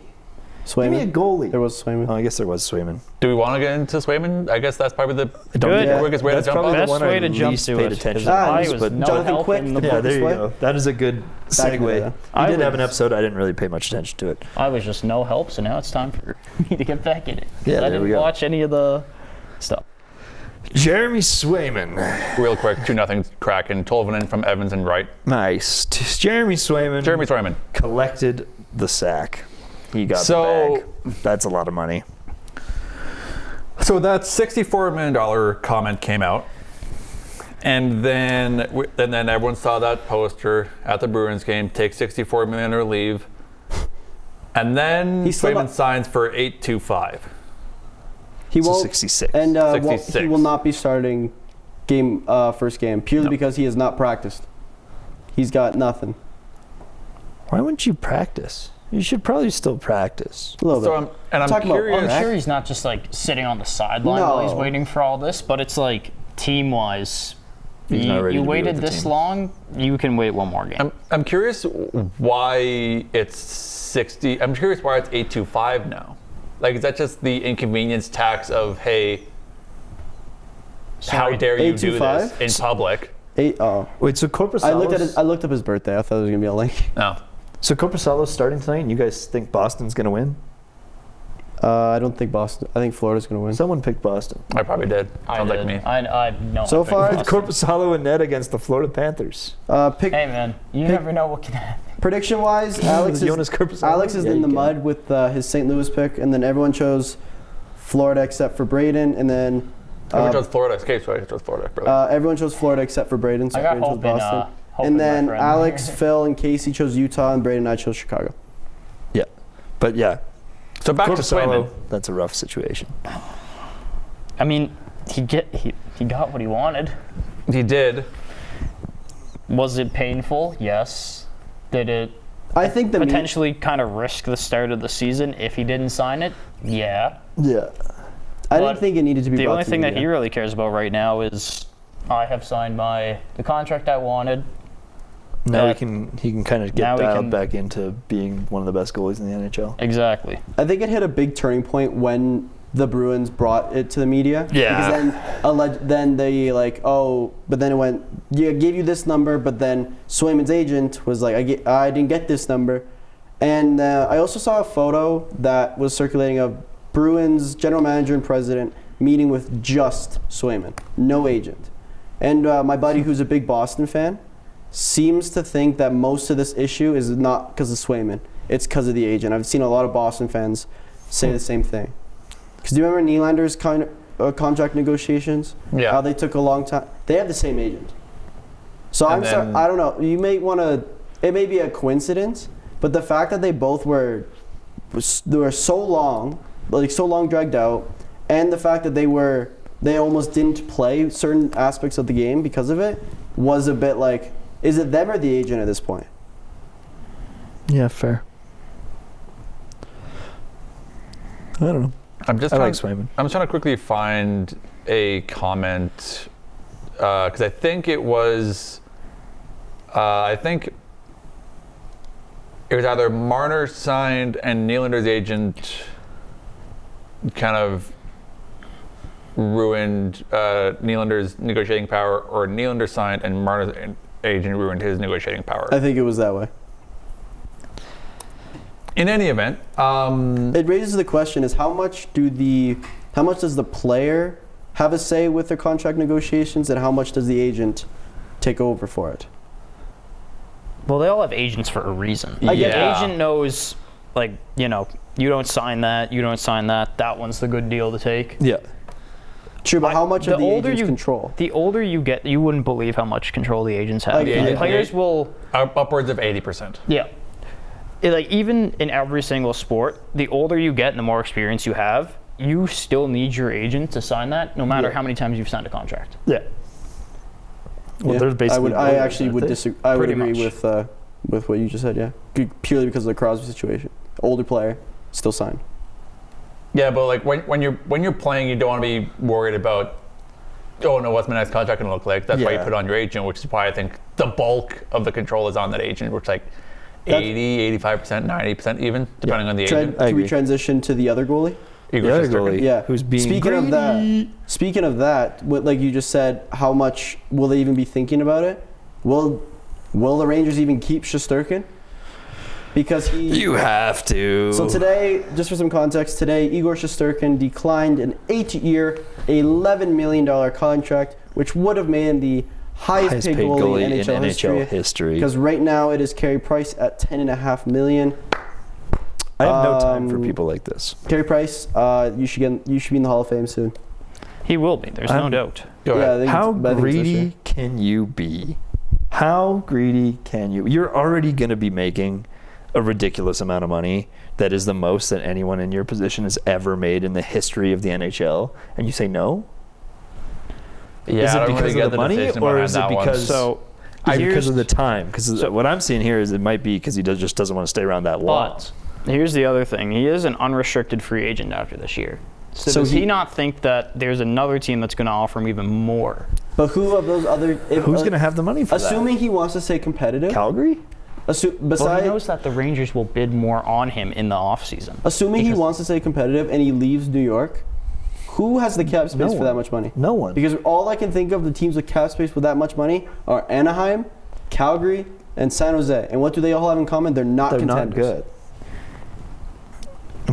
Give me a Swayman. goalie. There was Swayman. Oh, I guess there was Swaym-in. Do we want to get into Swayman? I guess that's probably the Good. quickest way to That's jump probably on. the Best one way I to jump least to paid it. attention 'cause to. I just was put no Jonathan help Quick, in the the Yeah, book. there you way? go. That is a good Back in the day, segue. yeah. We did I have an was- episode. I didn't really pay much attention to it. I was just no help, so now it's time for me to get back in it. Yeah, I there didn't we go. watch any of the stuff. Jeremy Swayman. Real quick, 2-0 Kraken. Tolvanen from Evans and Wright. Nice. Jeremy Swayman. Jeremy Swayman. collected the sack. He got So- the bag. That's a lot of money. So that $64 million comment came out. And then everyone saw that poster at the Bruins game, take $64 million or leave. And then He's still Swayman not- signs for $825. He So won't... 66. And 66. he will not be starting first game, purely because he has not practiced. He's got nothing. Why wouldn't you practice? You should probably still practice. A little So bit. I'm Talking about curious. I'm sure he's not just like sitting on the sideline No. while he's waiting for all this, but it's like team-wise, He's not ready you to be waited with the this team. long, you can wait one more game. I'm curious why it's 60. I'm curious why it's 825 now. Like, is that just the inconvenience tax of, hey, how dare you do this 825? in public? Wait, so I looked up his birthday. I thought it was gonna be a link. No. So Korpisalo's starting tonight, and you guys think Boston's going to win? I don't think Boston. I think Florida's gonna win. Someone picked Boston. I probably did. I Sounds like did. me. I know. So I picked far, It's Boston. Korpisalo and Ned against the Florida Panthers. Hey man, you never know what can happen. Prediction wise, Alex Jonas Korpisalo? is Yeah, in you the can. mud with his St. Louis pick, and then everyone chose Florida except for Braden, and then Everyone chose Florida. Escape, so I chose Florida. Really. everyone chose Florida except for Braden. So I got Braden chose hope in, Boston. hope in And my then friend. Alex, Phil, and Casey chose Utah, and Braden and I chose Chicago. Yeah. But yeah, So back to Korpisalo, Swayman. that's a rough situation. I mean, he got what he wanted. He did. Was it painful? Yes. Did it I think the potentially kind of risk the start of the season if he didn't sign it? Yeah. Yeah. I but didn't think it needed to be. The brought only to thing that he media. really cares about right now is I have signed the contract I wanted. Now Yeah. he can kind of get Now we dialed can- back into being one of the best goalies in the NHL. Exactly. I think it hit a big turning point when the Bruins brought it to the media. Yeah. Because then they like, oh, but then it went, yeah, gave you this number, but then Swayman's agent was like, I didn't get this number. And I also saw a photo that was circulating of Bruins general manager and president meeting with just Swayman, no agent. And my buddy, who's a big Boston fan, seems to think that most of this issue is not because of Swayman. It's because of the agent. I've seen a lot of Boston fans say the same thing. Because do you remember Nylander's kind of contract negotiations. Yeah. How they took a long time. They have the same agent. So And then- I don't know. You may want to. It may be a coincidence, but the fact that they both were so long, like so long dragged out, and the fact that they almost didn't play certain aspects of the game because of it was a bit like, is it them or the agent at this point? Yeah, fair. I don't know. I'm just I trying, like Swaym-in. I'm trying to quickly find a comment because I think it was it was either Marner signed and Nylander's agent kind of ruined Nylander's negotiating power, or Nylander signed and Marner's agent ruined his negotiating power. I think it was that way. In any event, It raises the question: is how much does the player have a say with their contract negotiations, and how much does the agent take over for it? Well, they all have agents for a reason. I get The that. agent knows, like, you know, you don't sign that, you don't sign that. That one's the good deal to take. Yeah. True, but how much the of the older agent's you control? The older you get, you wouldn't believe how much control the agents have. Like, The yeah. players will. upwards of 80%. Yeah. Like, even in every single sport, the older you get and the more experience you have, you still need your agent to sign that, no matter Yeah. how many times you've signed a contract. Yeah. Well, Yeah. there's basically. I actually would disagree. I would Pretty agree much. with what you just said. Yeah, purely because of the Crosby situation. Older player, still signed. Yeah, but like when you're playing, you don't want to be worried about, oh no, what's my next contract going to look like? That's why you Yeah. put it on your agent, which is why I think the bulk of the control is on that agent, which like That's- 80, 85%, 90% even, depending on the agent. I Can we agree. transition to the other goalie? Igor The other Shesterkin. goalie, Yeah. who's being Speaking of that, what, like you just said, how much will they even be thinking about it? Will the Rangers even keep Shesterkin? Because he. You have to. So today, just for some context, today Igor Shesterkin declined an 8-year, $11 million contract, which would have made him the highest paid goalie in NHL history. Because right now it is Carey Price at $10.5 million. I have no time for people like this. Carey Price, you should be in the Hall of Fame soon. He will be, there's no doubt. Go ahead. I think How it's- I think it's this year. greedy can you be? How greedy can you? You're already going to be making a ridiculous amount of money that is the most that anyone in your position has ever made in the history of the NHL, and you say no? Yeah, Is I it don't because really get of the money, decision or behind is it that one. because So, because of the time? Because so- what I'm seeing here is it might be because he just doesn't want to stay around that long. But here's the other thing. He is an unrestricted free agent after this year. So does he not think that there's another team that's going to offer him even more? But who of those other? Who's going to have the money for Assuming he wants to stay competitive. that? Calgary? Well, Besides, he knows that the Rangers will bid more on him in the offseason. assuming he because- wants to stay competitive and he leaves New York, who has the cap space for one. that much money? No one. Because all I can think of the teams with cap space with that much money are Anaheim, Calgary, and San Jose. And what do they all have in common? They're not They're not contenders. good.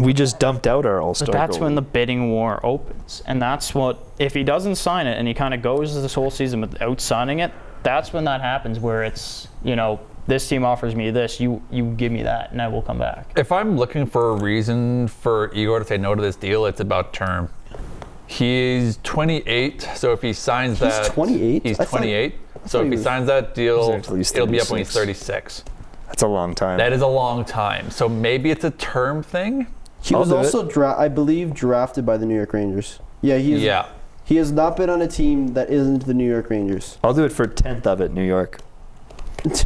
We just dumped out our all-star But that's goalie. when the bidding war opens. And that's what, if he doesn't sign it and he kind of goes this whole season without signing it, that's when that happens where it's, you know, this team offers me this, you give me that, and I will come back. If I'm looking for a reason for Igor to say no to this deal, it's about term. He's 28, so if he signs He's that... 28? He's I thought- 28. So thought if he he was- signs that deal, He's at least it'll be up when he's 36. 36. That's a long time. That is a long time. So maybe it's a term thing? He I'll was do also, I believe, drafted by the New York Rangers. Yeah, he is. Yeah. He has not been on a team that isn't the New York Rangers. I'll do it for 10th of it, New York.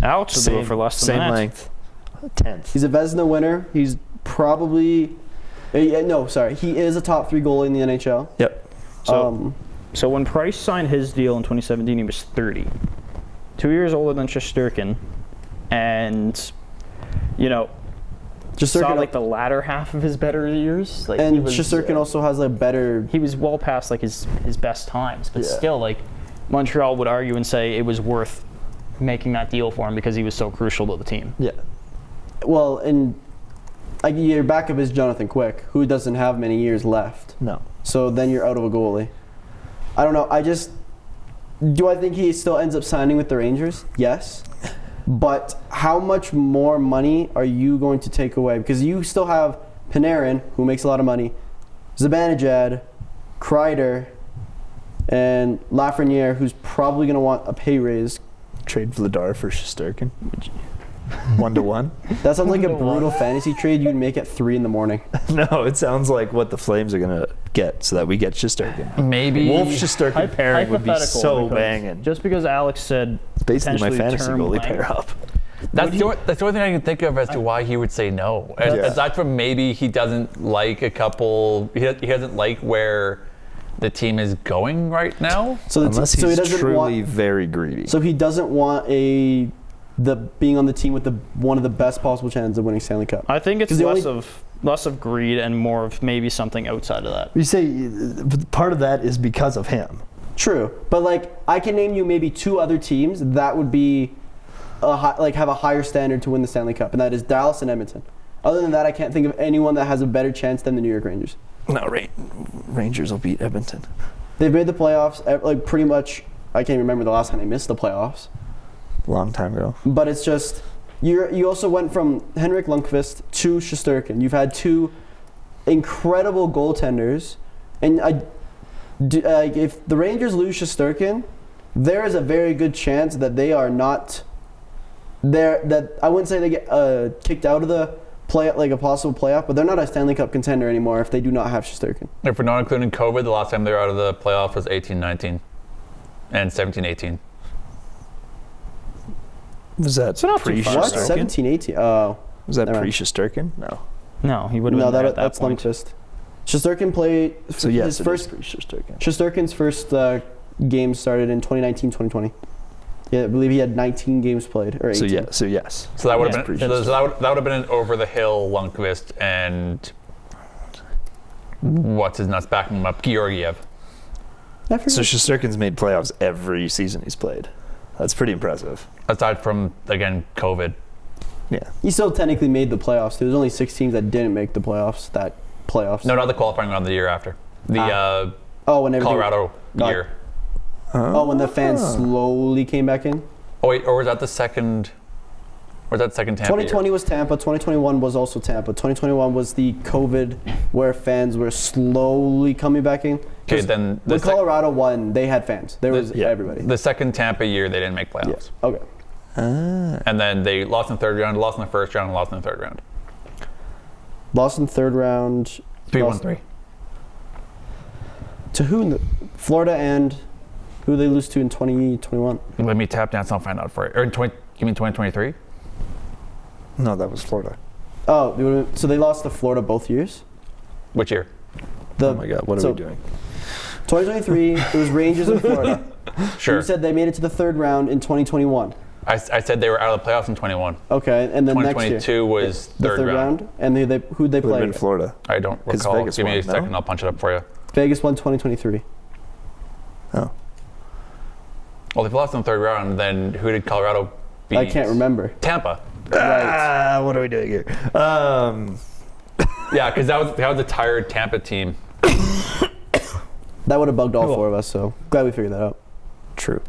Alex will do it for less than same that. length. 10th. He's a Vezina winner. He's probably, no, sorry, he is a top 3 goalie in the NHL. Yep. So when Price signed his deal in 2017, he was 30. 2 years older than Shesterkin. And, you know, Just saw like the latter half of his better years. Like, he and was, Shesterkin also has a better. he was well past like his best times, but Yeah. still, like, Montreal would argue and say it was worth making that deal for him because he was so crucial to the team. Yeah. Well, and like your backup is Jonathan Quick, who doesn't have many years left. No. So then you're out of a goalie. I don't know. Do I think he still ends up signing with the Rangers? Yes. But how much more money are you going to take away? Because you still have Panarin, who makes a lot of money, Zibanejad, Kreider, and Lafreniere, who's probably going to want a pay raise. Trade Vladar for Shesterkin. 1-1. That sounds like a brutal fantasy trade you'd make at 3 in the morning. No, it sounds like what the Flames are gonna get, so that we get Shesterkin. Maybe Wolf Shesterkin pairing would be Hypothetical, so because banging. Just because Alex said It's basically my potentially fantasy term goalie length. pair up. That's the only thing I can think of as to why he would say no. Aside from maybe he doesn't like he doesn't like where the team is going right now. So Unless so he he's doesn't truly want. very greedy. So he doesn't want being on the team with one of the best possible chances of winning Stanley Cup. I think it's 'Cause the less of greed and more of maybe something outside of that. You say part of that is because of him. True, but like I can name you maybe 2 other teams that would be have a higher standard to win the Stanley Cup, and that is Dallas and Edmonton. Other than that, I can't think of anyone that has a better chance than the New York Rangers. No, Rangers will beat Edmonton. They've made the playoffs like pretty much. I can't remember the last time they missed the playoffs. Long time ago. But it's just you also went from Henrik Lundqvist to Shesterkin. You've had 2 incredible goaltenders, and if the Rangers lose Shesterkin, there is a very good chance that they are not there. That I wouldn't say they get kicked out of the play, like a possible playoff, but they're not a Stanley Cup contender anymore if they do not have Shesterkin. If we're not including COVID, the last time they were out of the playoff was 18-19 and 17-18. Was that not too far. What? pre-Shesterkin? 17-18? Oh. Was that Never mind. pre-Shesterkin? No. No, he would have No, been there at that that's point. Lundqvist. Shesterkin played So yes, his it first is pre-Shesterkin. Shesterkin's first game started in 2019-2020. Yeah, I believe he had 19 games played, or 18. So yes. So that would Yeah. have been Pre-Shesterkin. that would have been an over the hill Lundqvist and what's his nuts backing him up, Georgiev. I forget. So Shesterkin's made playoffs every season he's played. That's pretty impressive. Aside from again COVID. Yeah. He still technically made the playoffs. There was only 6 teams that didn't make the playoffs. No, not the qualifying round the year after. The When everything, Colorado Got- year. when the fans slowly came back in. Oh wait, or was that the second? Or was that second Tampa 2020 year? was Tampa. 2021 was also Tampa. 2021 was the COVID where fans were slowly coming back in. Okay, then when Colorado won, they had fans. There was everybody. The second Tampa year, they didn't make playoffs. Yeah. Okay. And then they lost in the 3rd round, lost in the 1st round, and lost in the 3rd round. Lost in the 3rd round. 3-1-3. To who? In Florida, and who they lose to in 2021? Let me tap dance. I'll find out for you. Or in you mean 2023? No, that was Florida. Oh, so they lost to Florida both years? Which year? Oh my God, what are we doing? 2023, it was Rangers in Florida. Sure. You said they made it to the 3rd round in 2021. I said they were out of the playoffs in 21. Okay, and then next year. 2022 was the 3rd round. And who'd they Would have play? been Florida. I don't 'Cause recall. Vegas Give me a won, no? second. I'll punch it up for you. Vegas won 2023. Oh. Well, if they lost in the 3rd round, then who did Colorado beat? I can't remember. Tampa. Right. What are we doing here? Yeah, because that was a tired Tampa team. That would have bugged all 4 of us, so glad we figured that out. True.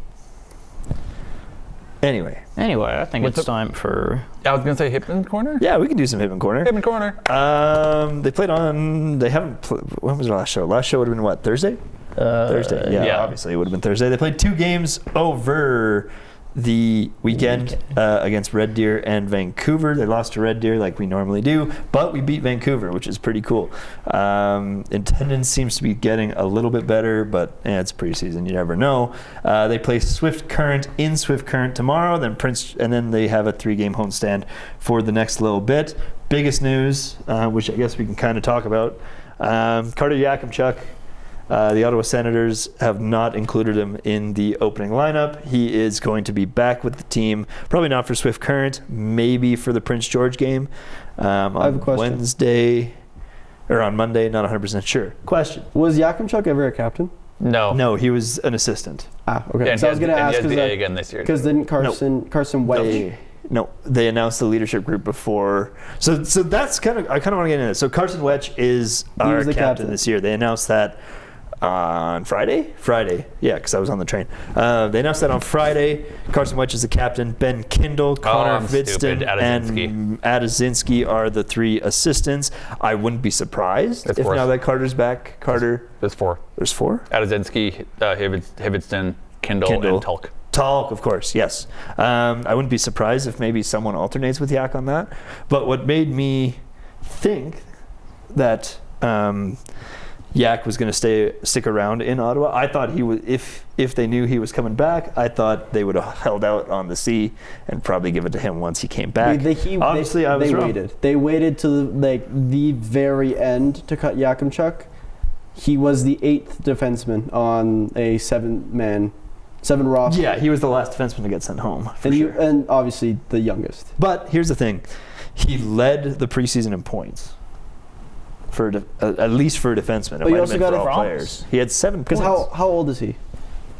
Anyway. Anyway, I think it's time for. I was gonna say Hipman corner. Yeah, we can do some Hipman Corner. Hipman corner. They played on. They haven't. When was the last show? Last show would have been what? Thursday. Thursday. Yeah, obviously it would have been Thursday. They played 2 games over the weekend against Red Deer and Vancouver. They lost to Red Deer like we normally do, but we beat Vancouver, which is pretty cool. Attendance seems to be getting a little bit better, but it's preseason. You never know. They play Swift Current in Swift Current tomorrow, then Prince, and then they have a 3-game homestand for the next little bit. Biggest news, which I guess we can kind of talk about, Carter Yakimchuk. The Ottawa Senators have not included him in the opening lineup. He is going to be back with the team, probably not for Swift Current, maybe for the Prince George game I have a question. Wednesday, or on Monday, not 100% sure. Question. Was Yakimchuk ever a captain? No. No, he was an assistant. Okay. Yeah, and So I was going to ask he has the A again this year. because didn't Carson Wedge? No, they announced the leadership group before. So that's kind of, I kind of want to get into this. So Carson Wetch is our was the captain captain. this year. They announced that on Friday. Yeah, because I was on the train. They announced that on Friday. Carson Wentz is the captain. Ben Kindle, Connor Vidston, and Adazinski are the 3 assistants. I wouldn't be surprised if now that Carter's back. There's 4. There's 4? Adazinski, Hividston, Kindle, and Tulk. Talk, of course, yes. I wouldn't be surprised if maybe someone alternates with Yak on that. But what made me think that Yak was going to stick around in Ottawa, I thought he would. If they knew he was coming back, I thought they would have held out on the C and probably give it to him once he came back. Obviously, I was wrong. Waited. They waited to the very end to cut Yakimchuk. He was the 8th defenseman on a 7 roster. Yeah, he was the last defenseman to get sent home, and obviously the youngest. But here's the thing. He led the preseason in points, at least for a defenseman. But he also got all players. He had 7 points. Because how old is he?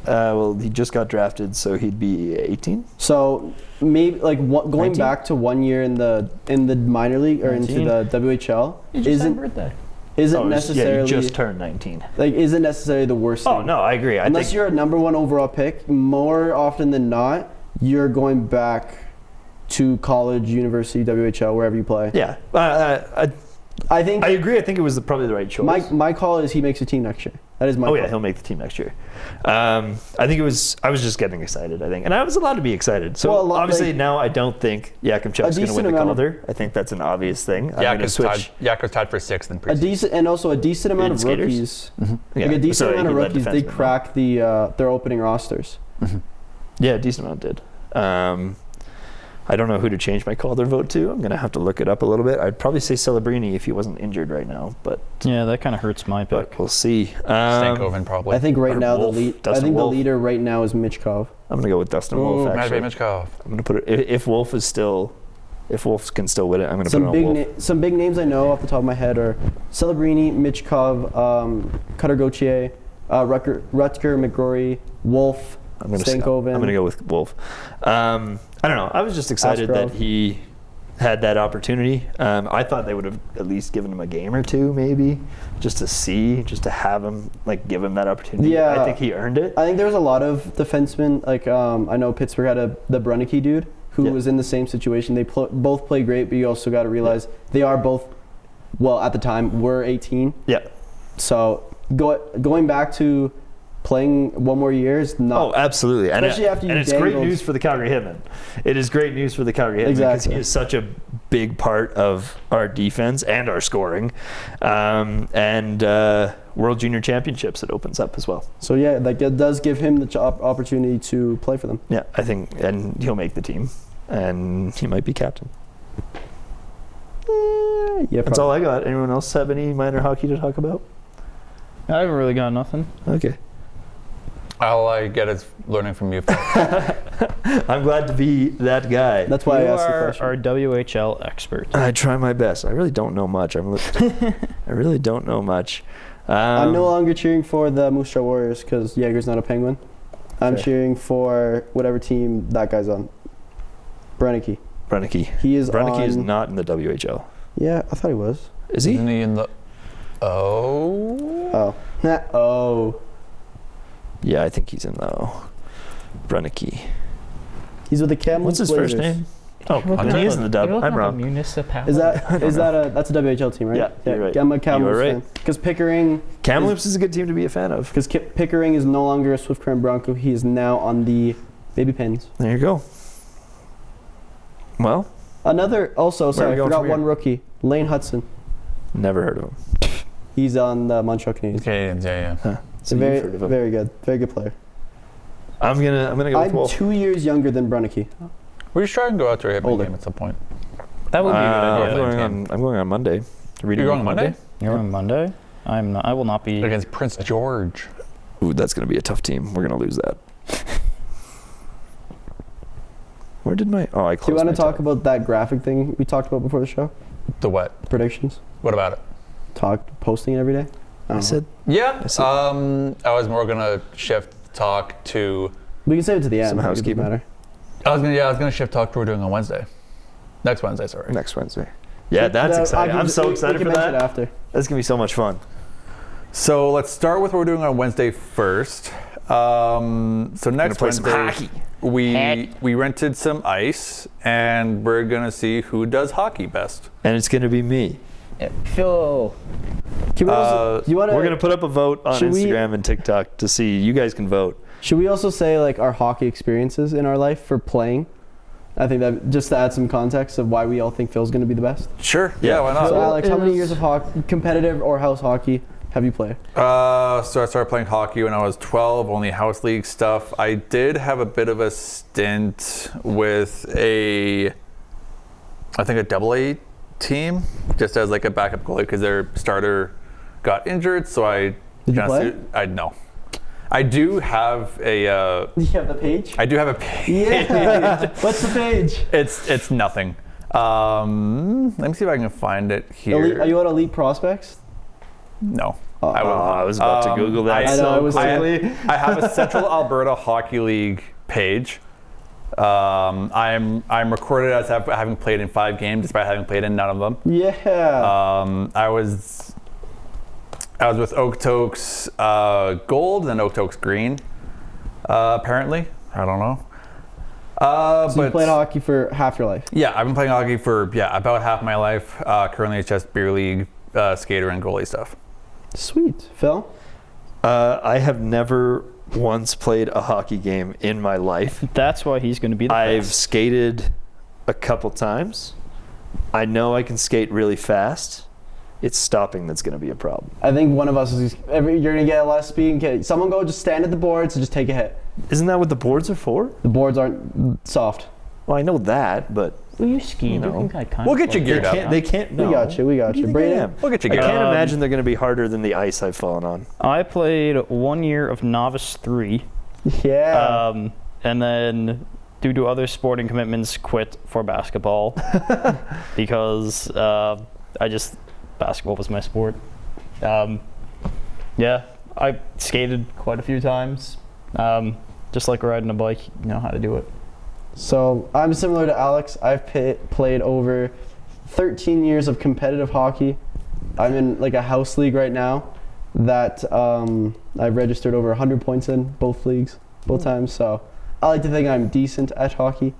Well, he just got drafted, so he'd be 18. So maybe going 19? back to 1 year in the minor league or 19? into the WHL isn't necessarily. Yeah, he just turned 19. Isn't necessarily the worst thing. Oh no, I agree. Unless you're a number 1 overall pick, more often than not, you're going back to college, university, WHL, wherever you play. Yeah, I think I agree. I think it was probably the right choice. My call is he makes a team next year. That is my call. Yeah, he'll make the team next year. I think I was just getting excited. I think, and I was allowed to be excited. So obviously now I don't think Yakimchuk's going to win the Calder. I think that's an obvious thing. Yak was tied for 6th in preseason. A decent amount of rookies. Mm-hmm. Yeah. A decent amount of rookies. They cracked their opening rosters. Mm-hmm. Yeah, a decent amount did. I don't know who to change my Calder vote to. I'm going to have to look it up a little bit. I'd probably say Celebrini if he wasn't injured right now. But yeah, that kind of hurts my pick. But we'll see. Stankoven probably. I think right now Wolf, the leader right now is Michkov. I'm going to go with Dustin Wolf. Actually, Michkov. I'm going to put it. If Wolf can still win it, I'm going to put it on Wolf. Some big names I know off the top of my head are Celebrini, Michkov, Cutter Gauthier, Rutger McGrory, Wolf. Stankoven. I'm going to go with Wolf. I don't know. I was just excited that he had that opportunity. I thought they would have at least given him a game or 2, maybe, just to have him, give him that opportunity. Yeah, I think he earned it. I think there's a lot of defensemen. I know Pittsburgh had the Brunicky dude who was in the same situation. They both play great, but you also got to realize they are both, at the time, were 18. Yeah. So going back to playing 1 more year is not. Oh, absolutely. Especially after you it's great news for the Calgary Hitmen. It is great news for the Calgary Hitmen because he is such a big part of our defense and our scoring. And World Junior Championships it opens up as well. So yeah, it does give him the opportunity to play for them. Yeah, I think, and he'll make the team, and he might be captain. Yeah, that's all I got. Anyone else have any minor hockey to talk about? I haven't really got nothing. Okay. All I get is learning from you. I'm glad to be that guy. That's why I asked the question. Our WHL expert. I try my best. I really don't know much. I really don't know much. I'm no longer cheering for the Moose Jaw Warriors because Jaeger's not a Penguin. I'm cheering for whatever team that guy's on. Brunicky. He is Brunicky is not in the WHL. Yeah, I thought he was. Is he? Isn't he in the... Oh. Yeah, I think he's in the Brunicky. He's with the Kamloops What's his first name? Oh, he is in the dub. I'm wrong. That's a WHL team, right? Yeah, you're right. I'm a Kamloops right. fan. Because Pickering... Kamloops is a good team to be a fan of. Because Pickering is no longer a Swift Current Bronco. He is now on the Baby Pens. There you go. Well... I forgot one rookie. Lane Hudson. Never heard of him. He's on the Montreal Canadiens. Canadiens, yeah. Huh. So very good player. I'm gonna go with Wolf. I'm 2 years younger than Brunicky. We should try and go out to a Hitman game at some point. That would be a good idea. I'm going on Monday. You're going on Monday? You're going Monday? I'm not. I will not be against Prince George. Ooh, that's gonna be a tough team. We're gonna lose that. Where did my? Oh, I closed. Do you want to talk tab. about that graphic thing we talked about before the show? The what? Predictions. What about it? Posting it every day. I said. Yeah. I was more gonna shift talk to. We can save it to the end. Some housekeeping. Matter. I was gonna shift talk to what we're doing on Wednesday. Next Wednesday, sorry. Next Wednesday. Yeah, that's exciting. I'm so excited for that. After. That's gonna be so much fun. So let's start with what we're doing on Wednesday first. So next play some Wednesday, hockey. we rented some ice, and we're gonna see who does hockey best. And it's going to be me. Phil. Can we also, you wanna, We're going to put up a vote on Should we- Instagram and TikTok to see. You guys can vote. Should we also say like our hockey experiences in our life for playing? I think that just to add some context of why we all think Phil's going to be the best. Sure. Yeah. Why not? So Alex, how many is- years of hockey, competitive or house hockey, have you played? So I started playing hockey when I was 12, only house league stuff. I did have a bit of a stint with I think a AA team, just as like a backup goalie because their starter got injured. So I Did you play? No. I do have a. Do you have the page? I do have a page. Yeah. What's the page? It's nothing. Let me see if I can find it here. Are you on Elite Prospects? No. I was about to Google that. I know, it was I have a Central Alberta Hockey League page. I'm recorded as having played in 5 games, despite having played in none of them. Yeah. I was with Okotoks Gold and Okotoks Green. Apparently, I don't know. So you played hockey for half your life? Yeah, I've been playing hockey for about half my life. Currently, it's just beer league, skater, and goalie stuff. Sweet. Phil? I have never once played a hockey game in my life. That's why he's going to be the I've best. skated a couple times. I know I can skate really fast. It's stopping that's going to be a problem. I think one of us is. You're going to get a lot of speed. Okay, someone go just stand at the boards and just take a hit. Isn't that what the boards are for? The boards aren't soft. Well, I know that, but Well, you ski. You know. We'll get you geared up. they can't. No. We got you. We got you. Brayden? We'll get you I geared can't up. imagine they're going to be harder than the ice I've fallen on. I played 1 year of Novice 3, Yeah. and then due to other sporting commitments, quit for basketball because basketball was my sport. Yeah, I skated quite a few times. Just like riding a bike, you know how to do it. So I'm similar to Alex. I've played over 13 years of competitive hockey. I'm in like a house league right now that I've registered over 100 points in both leagues, both times. So I like to think I'm decent at hockey.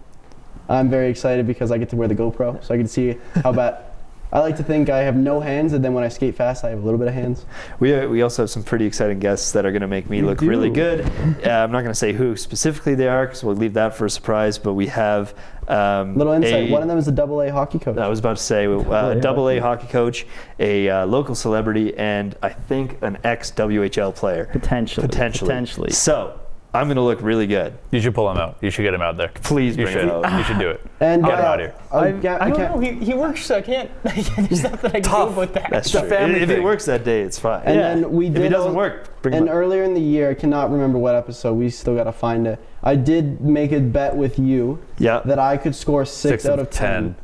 I'm very excited because I get to wear the GoPro, so I can see how bad. I like to think I have no hands, and then when I skate fast, I have a little bit of hands. We also have some pretty exciting guests that are going to make me look really good. I'm not going to say who specifically they are because we'll leave that for a surprise. But we have Little insight. One of them is a AA hockey coach. I was about to say a AA hockey coach, a local celebrity, and I think an ex-WHL player. Potentially. So I'm going to look really good. You should pull him out. You should get him out there. Please You bring should. it out. You should do it. And Get him out here. I can't. He works, so I can't. There's nothing I can Tough. do about that. That's It's a true. family If thing. it works that day, it's fine. And then we if did. it doesn't work, bring him And up. earlier in the year, I cannot remember what episode. We still got to find it. I did make a bet with you Yeah. that I could score 6 out of 10.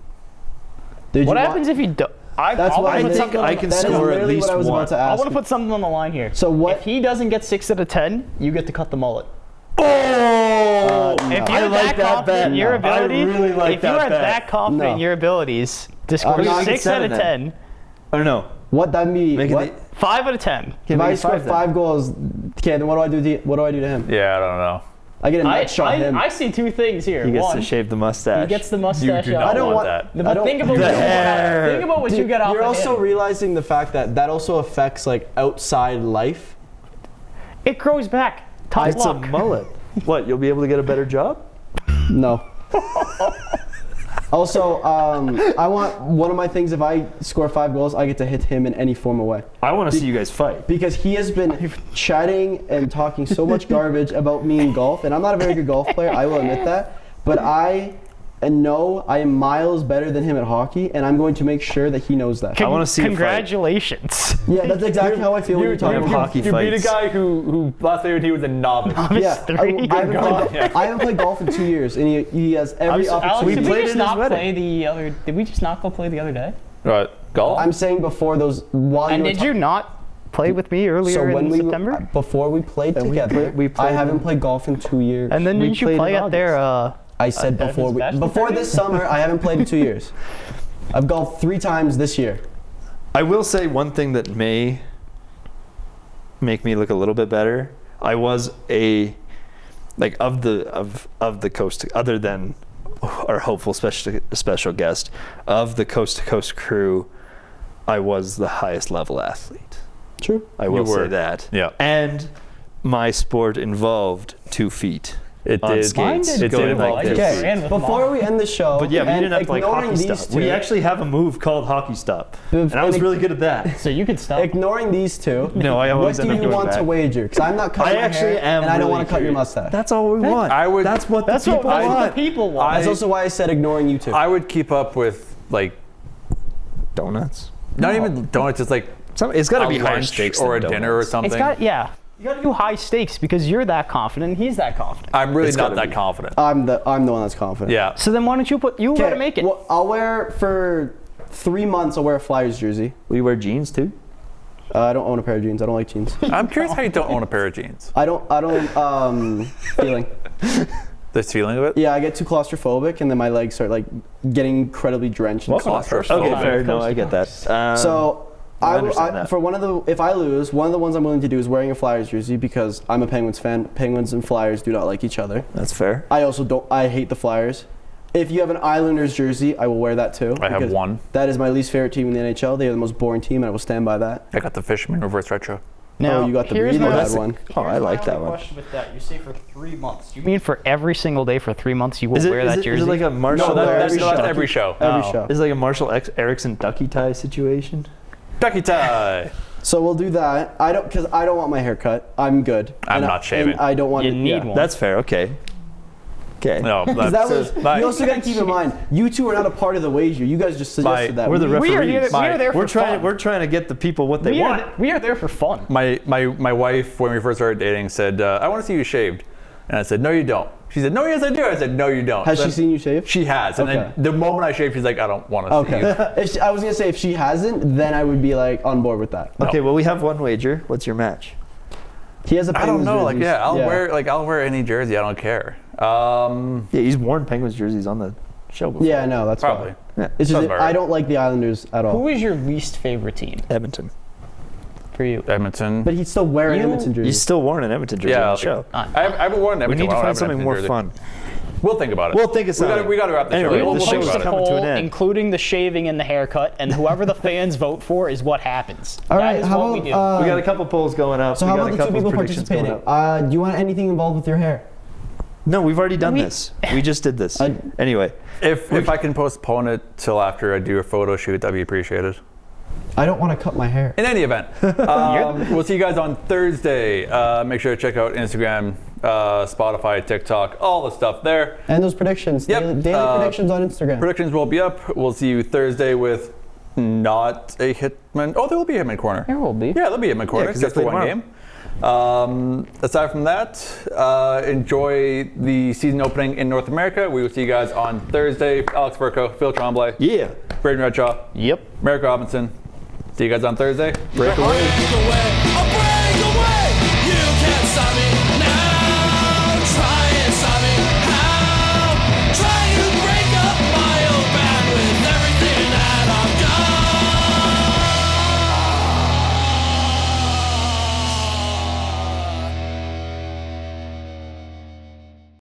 Did What you happens if you don't? That's what I think think I can that is score at literally least what I was one. about to I ask. want to put something on the line here. So what? If he doesn't get 6 out of 10, you get to cut the mullet. Oh! If I you're like that that confident bet. in your ability, I really like if you that are bet. that confident No. in your abilities to score I'm not 6 out of 7 10, I don't know. What that mean? Make it What? 5 out of 10. If I make it score 5 then. 5 goals, okay, then what do I do? What do I do to him? Yeah, I don't know. I get a neck shot him. I see 2 things here. He gets One, to shave the mustache. he gets the You mustache do off. not I don't want want- that. But I don't- think about The what you hair. think about what you Dude, get off you're of also him. realizing the fact that also affects like outside life. It grows back. Top It's a luck. mullet. What? You'll be able to get a better job? No. Also, I want one of my things. If I score 5 goals, I get to hit him in any form of way. I want to see you guys fight. Because he has been chatting and talking so much garbage about me in golf, and I'm not a very good golf player, I will admit that. But I know I am miles better than him at hockey, and I'm going to make sure that he knows that. I want to see you fight. Congratulations. Yeah, that's exactly how I feel when you're talking you- about hockey You beat a fights. guy who last year he was a novice. Yeah, Three. I haven't played golf in 2 years, and he has every Alex, opportunity. did we played just in his not wedding. play the other? Did we just not go play the other day? Right. Golf? I'm saying before those, while And you were did you not play with me earlier so when in we September? before we played together, we I played haven't in- played golf in 2 years. And then we didn't you played play in at their I said before Sebastian this summer, I haven't played in 2 years. I've golfed 3 times this year. I will say one thing that may make me look a little bit better, I was of the coast, other than our hopeful special guest, of the coast to coast crew, I was the highest level athlete. True. I will You were. say that. Yeah. And my sport involved 2 feet. It on did. skates. It did Going involve like two this. feet. Ran with Before mom. we end the show, But yeah, we and didn't have like ignoring hockey these stop. two, We actually have a move called hockey stop, If- and I was and really good at that. So you could stop. ignoring these two, No, I what always do end up you doing want that. to wager? Because I'm not cutting I my actually hair, am. and I don't really want to cut your curious. mustache. That's all we want. I would- That's what That's the what, people that's what want. the people want. That's also why I said ignoring you two. I would keep up with like Donuts. not even donuts, just like It's got to a be higher lunch stakes or a than dinner or donuts. something. It's got, yeah. You got to do high stakes because you're that confident. He's that confident. I'm really It's not gotta that be. confident. I'm the one that's confident. Yeah. So then why don't you you got to make it. Well, I'll wear for 3 months. I'll wear a Flyers jersey. We wear jeans too. I don't own a pair of jeans. I don't like jeans. I'm curious how you don't own a pair of jeans. I don't. Feeling. This feeling of it. Yeah, I get too claustrophobic, and then my legs start like getting incredibly drenched. in Claustrophobic. Okay, Oh, fair. No, I get that. So I understand that. for if I lose, one of the ones I'm willing to do is wearing a Flyers jersey because I'm a Penguins fan. Penguins and Flyers do not like each other. That's fair. I also don't. I hate the Flyers. If you have an Islanders jersey, I will wear that too. I have because one. That is my least favorite team in the NHL. They are the most boring team, and I will stand by that. I got the Fisherman reverse retro. Oh, you got the here's really my- bad one. Oh, I like that one. Question with that, you say for 3 months. You mean for every single day for 3 months you will Is it, wear is that it, jersey? is it like a Marshall? No, That's every show. every show. Every Oh. show. Is it like a Marshall Erickson ducky tie situation? Ducky tie. So we'll do that. Because I don't want my hair cut. I'm good. I'm And not shaving. and I don't want You to, need yeah. one. That's fair. Okay. Okay. No, Because that was. my- You also got to keep in mind, you two are not a part of the wager. You guys just suggested that. We're the we are referees. here, we are there for We're trying. fun. We're trying to get the people what they we, want. we are there for fun. my wife, when we first started dating, said, "I want to see you shaved," and I said, "No, you don't." She said, "No, yes, I do." I said, "No, you don't." Has So she then- seen you shave? She has, and Okay. then the moment I shaved, she's like, "I don't want to see you." Okay. I was gonna say if she hasn't, then I would be like on board with that. Okay. Well, we have one wager. What's your match? He has a. I don't Penguins know. Like, jersey. yeah, I'll wear any jersey. I don't care. Yeah, he's worn Penguins jerseys on the show before. Yeah, no, that's Probably. fine. Yeah. It's just Sounds about I right. don't like the Islanders at all. Who is your least favorite team Edmonton. for you? Edmonton. But he'd still wear an You- Edmonton jersey. He's still worn an Edmonton jersey Yeah, on the show. I haven't worn We Edmonton. need to I don't find have an something Edmonton more jersey. fun. We'll think about it. We'll think of something. We got to wrap this Anyway, show. the We'll show think is about it. coming to an end. Including the shaving and the haircut, and whoever the fans vote for is what happens. All That right, is how what we do. about, We got a couple polls going up. So we how got about a the two couple people predictions going participating? up. Do you want anything involved with your hair? No, we've already done We- this. We just did this. I- Anyway, If I can postpone it till after I do a photo shoot, that'd be appreciated. I don't want to cut my hair. In any event, we'll see you guys on Thursday. Make sure to check out Instagram, Spotify, TikTok, all the stuff there. And those predictions. Yep, Daily predictions on Instagram. Predictions will be up. We'll see you Thursday with not a Hitman. Oh, there will be a Hitman Corner. There will be. Yeah, there'll be a Hitman Corner. 'cause Just they for play one game. Aside from that, enjoy the season opening in North America. We will see you guys on Thursday. Alex Verco, Phil Tremblay, yeah. Braden Redshaw, Yep. Merrick Robinson. See you guys on Thursday. Break away. Break away, I'll break away. You can't stop me